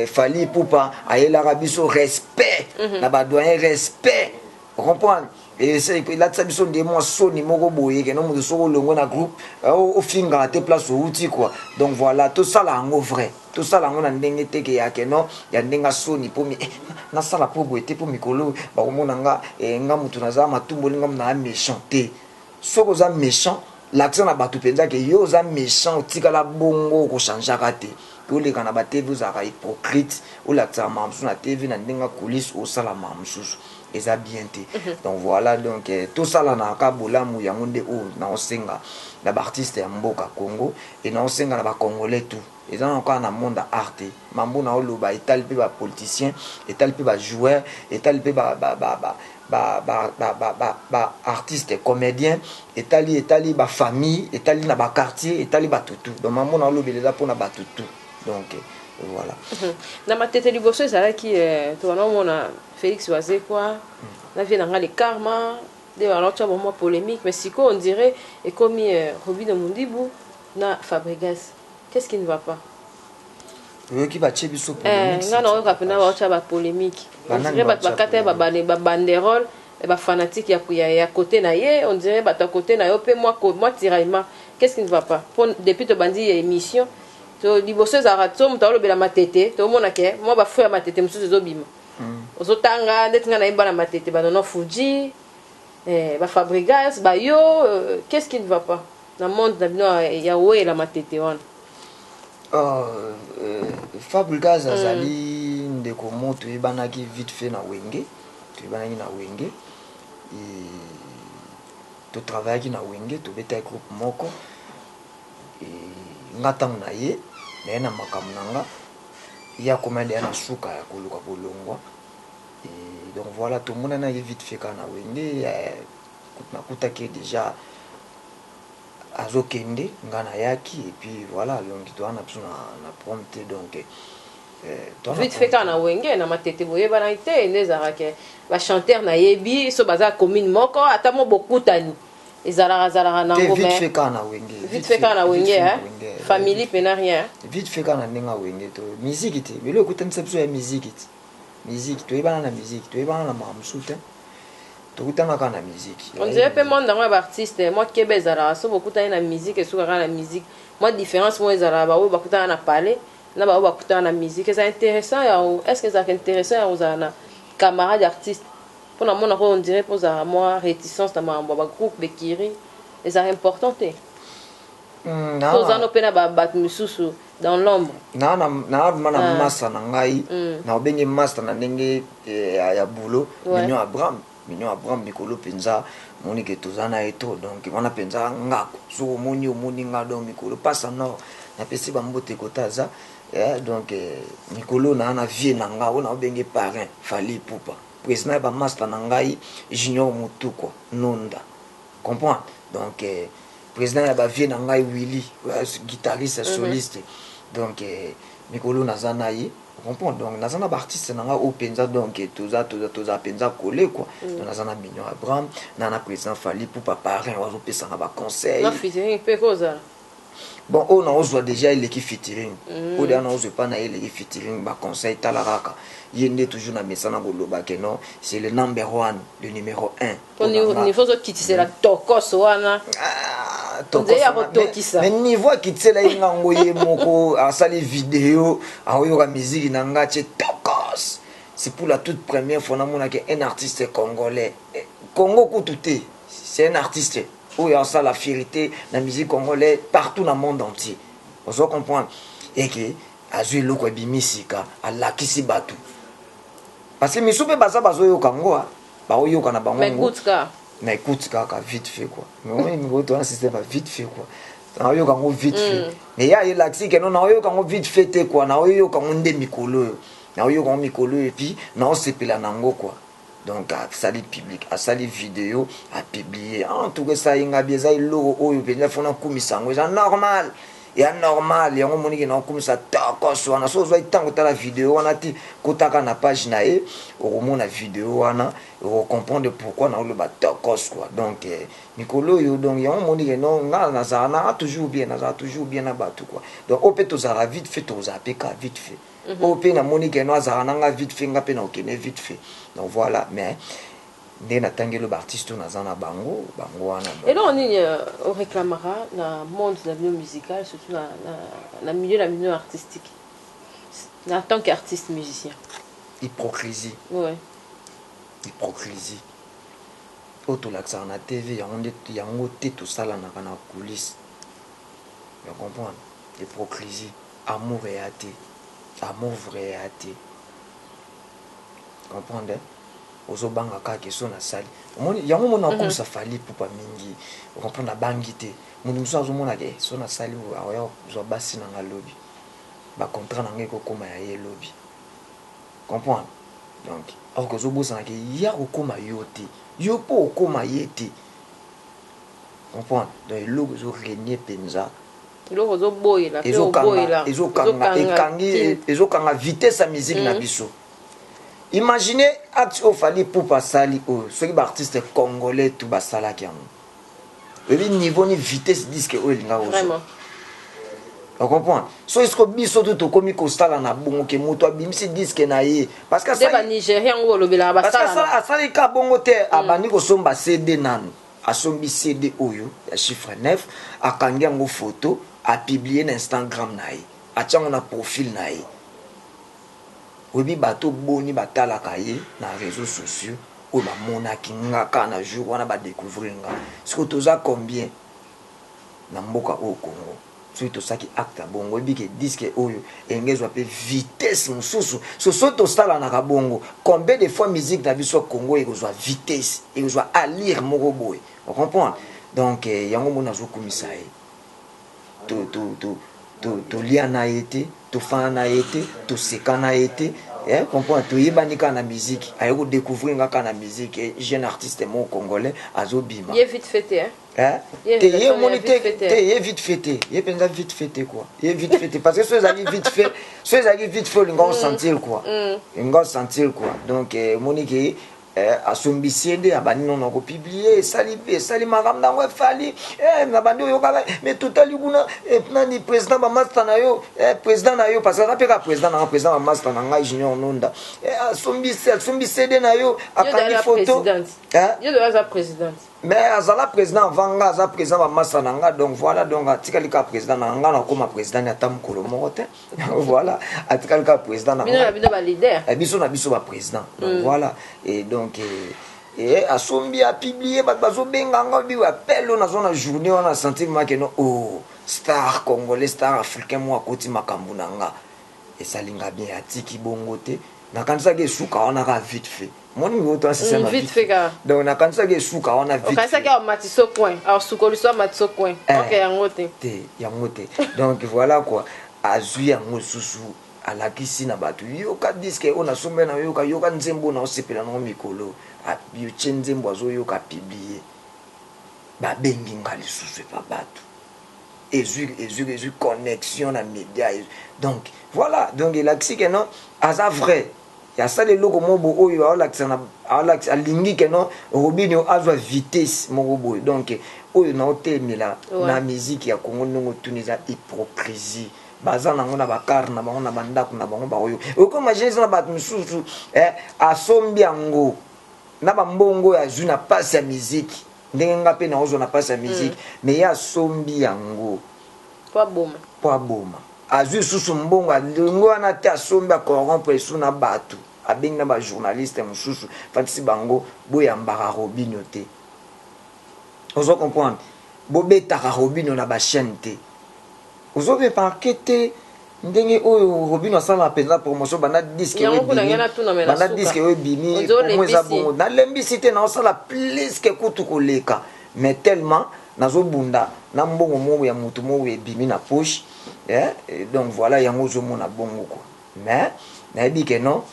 Fali Ipupa ayelaka biso respect na ba doyen respect comprendre et c'est là ça biso de moi soni moko boye que non de soko longo na groupe au finga te place outil quoi donc voilà tout ça là en vrai tout ça là on a ndenge te que ya que non ya ndenga soni pour mi na sala pour boye te pour mikolo ba komona nga nga mutu na za matumbo linga na méchant te soko za méchant l'accent na batu penza que yo za méchant tika la bongo ko changer te pour les kana ba TV za hypocrite ou l'accent mamsu na TV na ndenga coulisse au sala mamsu eza bien te donc voilà donc tout ça là na ka bolamu yango nde o na osenga na artiste ya mboka Congo et na osenga na ba congolais tout eza encore na monde art mambo na oloba etali pe ba politicien etali pe ba joueur etali pe ba artiste comédien etali ba famille etali na ba quartier etali ba tutu donc mambo na oloba eza pona ba tutu donc voilà na matete liboso ezalaki tonaomona Félix Wazekwa na vie nanga le karma de alors moi polémique mais siko on dirait et comme Robin Mundibu na Fabregas qu'est-ce qui ne va pas qui va chez biso polémique nga na oka pena ba polémique on dirait ba bakata ba banderole et ba fanatique ya côté na ye on dirait ba ta côté na yo pe moi tiraillement qu'est-ce qui ne va pas depuis to bandi émission to liboso za rato mutalo bela matete to mona ke moi ba frère matete mususu ezobima ozotanga ndeti nga na yeba na matete banono Fuji ba Fabregas ba yo qu'est-ce qui ne va pas na monde na bino ya oye la matete wana Fabregas azali ndeko moto ebanaki vite fait na wenge ebanaki na wenge to travaillaki na wenge to beta groupe moko nga ntango na ye mais na makambo nanga ya komande ya na suka ya koluka bolongwa. Et donc voilà, tout le monde a vite fait kana wenge nakutaki déjà azokende ngana yaki et puis voilà donc toi na besoin na prompte donc vite fait kana wenge na matete boye bana ite ndezara ke ba chanteur na yebi so baza commune moko ata mo bokutani ezalaka nango mais vite fait kana wenge vite fait kana wenge famille pena rien vite fait kana ninga wenge to musique te mais le kutani sepso ya musique to ebana na musique to ebana na mamsuta to kutana kana musique on dirait pe monde dans artiste moi kebezara so bokutani na musique so kana na musique moi différence moi ezala ba o bakutana na parler na ba o bakutana na musique c'est intéressant est-ce que ça est intéressant aux ana camarades artistes pour na mona on dirait pour ça moi réticence dans ma groupe bekiri et ça important te to zano pena ba bat misusu dans l'ombre na mana massa na ngai na obenge massa na ndenge ya boulot Mignon Abraham mikolo penza moni ke tozana eto donc wana penza ngako so moni nga donc mikolo passa no na pesi ba mbote kotaza donc mikolo na vie na nga ona obenge parrain Fally Ipupa président ba massa na ngai Junior Mutuko Nonda comprends donc président ya ba vie na ngai Willy guitariste soliste donc mikolo nazana ye comprends donc nazana ba artiste nanga o penza donc toza penza collé quoi donc nazana Mignon Abraham na président Fally Ipupa parrain wazo pesa na ba conseil na featuring pe koza bon on a osé déjà il qui featuring o de on osé pas na il qui featuring ba conseil talaraka yende toujours na mesana goloba que non c'est le number 1 le numéro 1 ton niveau so kitise la tokos wana mais niveau kitise inga ngoye moko asali vidéo aoyoka musique na ngache tokos c'est pour la toute première fois na mona que un artiste congolais Congo kututé c'est un artiste où il y a ça la fierté la musique congolaise partout dans le monde entier on doit comprendre et que azui loko bimisika alakisi batu parce que misupe baza bazo kango ba oyoka na bango mais écoute kaka vite fait quoi mais moi toi un système vite fait quoi na oyoka ngo vite fait mais ya elaxi que non na oyoka ngo vite fait te quoi na oyoka ngo nde mikolo na oyoka ngo mikolo et puis na osepela nango quoi donc à sali public à sali vidéo à publier en tout cas ça inga bieza logo oyo penza fona kumisango c'est normal ya normal yango moni ke na kumisa takos wana so zwa itango tala vidéo wana ti kotaka na page na e okomona vidéo wana o comprendre pourquoi na le ba takos quoi donc mikolo yo donc yango moni ke non nga na za toujours bien na batu quoi donc au peut za vite fait to za peka vite fait au peut na moni ke no za nga vite fait nga pe na okene vite fait donc voilà mais nde natangeli baartiste oyo naza na bango wana et donc on réclamera na monde de la milieu musical surtout na milieu artistique en tant qu'artiste musicien hypocrisie oyo tolakisaka na tv yango te tosalanaka na coulisse ya comprendre hypocrisie amour eya te amour vrai eya te comprendre ozobanga kaka so na sali omoni yango mona komisa Fally Ipupa mingi comprendre bangi te mundu muso azomona ke so na sali ayo zo basi na ngalobi ba contrat na ngeko koma ya ye lobi comprendre donc alors que zo bosa ke ya okoma yo te yo po okoma ye te comprendre donc logo zo renier penza logo zo boyela ezokanga vitesse ya musique na biso. Imaginez acte au Fally Ipupa sali ceux qui artistes congolais tout basala qui ont le niveau ni vitesse disque o linga vraiment on comprend so est-ce que biso tout komi ko sala na bongo ke moto abimisi disque na ye parce que ça Nigérien ngo lobela basala parce que ça ka bongo te abani ko somba CD nanu asombi CD oyo ya chiffre 9 akangi ngo photo a publier na Instagram na ye atyango na profil na ye obi bato boni batalaka ye na réseaux sociaux o ba monaki ngaka na jour wana ba découvrir nga ce que toza combien na mboka o Congo so to saki acte bongo bi ke disque oyo engezwa pe vitesse mususu so to sala na kabongo combien de fois musique na biso Congo ekozwa vitesse ekozwa allure moko boy on comprend donc yango mona zo komisa ye to tolia na ye te tofanda na ye te toseka na ye te comprendre toyebani kaka na musique aye kodécouvrir kaka na musique jeune artiste moko congolais azobima ye vite fêté ye moni te ye vite fêté ye mpenza vite fêté quoi ye vite fêté parce que so ezalaki vite fait olinga osentir quoi olinga osentir quoi donc moni ke asombisi ede abandi nono kopublie esali makambo nango efali na bandi oyokaka mais totali kuna nani président bamaster na yo président na yo parce que aza mpe kaka président nanga président bamaster na ngai junior nonda asombisi ede na yo akangi photo mais azala président avant nga aza président bamaster na nga donc voilà donc atikali kaka président na nga nakoma président ni ata mokolo moko te voilà atikali kaka président na nga biso na biso baprésident donc voilà et donc asombi apublie bato bazobenga nga bi appel oyo nazo na journée wana sentiment keno star congolais star africain mo akoti makambo na nga esalinga bien atiki bongo te nakanisaki esuka wana ka vite fait moni ngoto asisema vite fait ka donc nakanisaki esuka wana vite fait okanisaki matiso coin alors sukoliso matiso coin ok yango te donc voilà quoi azwi yango susu alakisi na bato yoka diske oyo nasombe na yoka nzembo na osepela nango mikolo yotie nzembo azoyoka publie babengi nga lisusu epa bato ezwi connexion na média donc voilà donc elakisi ke non aza vrai yasala eloko mobo oyo aolakisa alingi ke non robinio azwa vitesse moko boye donc oyo naotemela na musique ya Congo ndongo tuni eza hypocrisie baza nango na bakar na bango na bandako na bango baoyo okomagine eza na bato mosusu asombi yango na bambongo oyo azwi na pasi ya musique ndenge nga mpe naozwa na pasi ya musique mais ye asombi yango po aboma azwi susu mbongo alingo wana te asombi akorrompre esu na bato abengi na bajournaliste mosusu fatisi bango boyambaka robino te ozo comprendre bobetaka robino na bachaîne te ozobe parke te ndenge oyo robino asala mpenza promotion banda diske oyo ebimi omo eza bongo nalembisi te naosala plus ke kutu koleka mais tellement nazobunda na mbongo moko ya motu moko ebimi na poche donc voilà yango ozomona bongo quoi mais nayebi ke non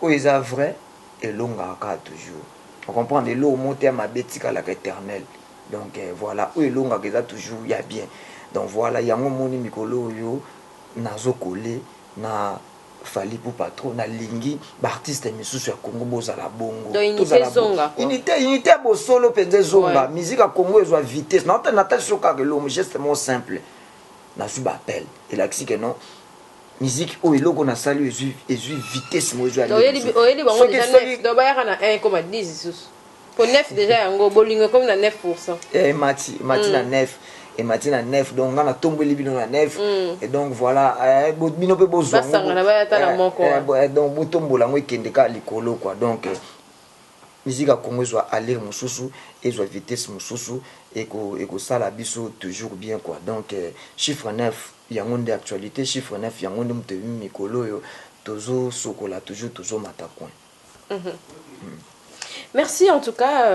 oyo eza vrai elongaka kaka toujours ocomprendre eloko mo te ya mabe etikalaka éternel donc voilà oyo elongaka eza toujours ya bien donc voilà yango moni mikolo oyo nazokole na fali pour patron nalingi baartiste misusu ya Congo bozala bongo unité ya bosolo mpenza ezonga musique ya Congo ezwa vitesse natali sokaka eloko geste mo simple nazwi bappel elakisi ke non musique oyo eloko nasali ezwi vitesse mo ezwa oyeli bango déjà bayaka na 1,10 lisusu po 9 déjà yango bolingo comme na 9%. Mati na 9 et Martin à 9 donc on a tombé les bidons à 9 et donc voilà bino pe bozwa donc botombo la moi kendeka likolo quoi donc musique à Congo soit aller mususu et soit vitesse mususu et ko sala biso toujours bien quoi donc chiffre 9 yango de actualité chiffre 9 yango de mutemi mikolo yo tozo sokola toujours matacoin. Merci en tout cas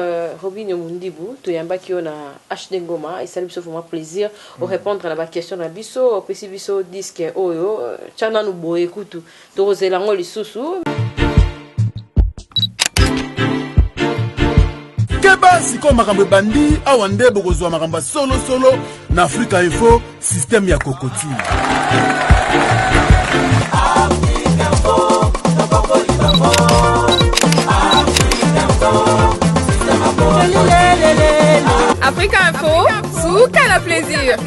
Robinio Mundibu toyamba ki ona HD Ngoma et ça lui fait vraiment plaisir de répondre à la question na biso pesi biso disque oyo chana nu boye kutu to rozela ngo lisusu keba siko makambo bandi awande bokozwa makambo solo na Africa Info système ya kokoti Africa Info, Souka la plaisir.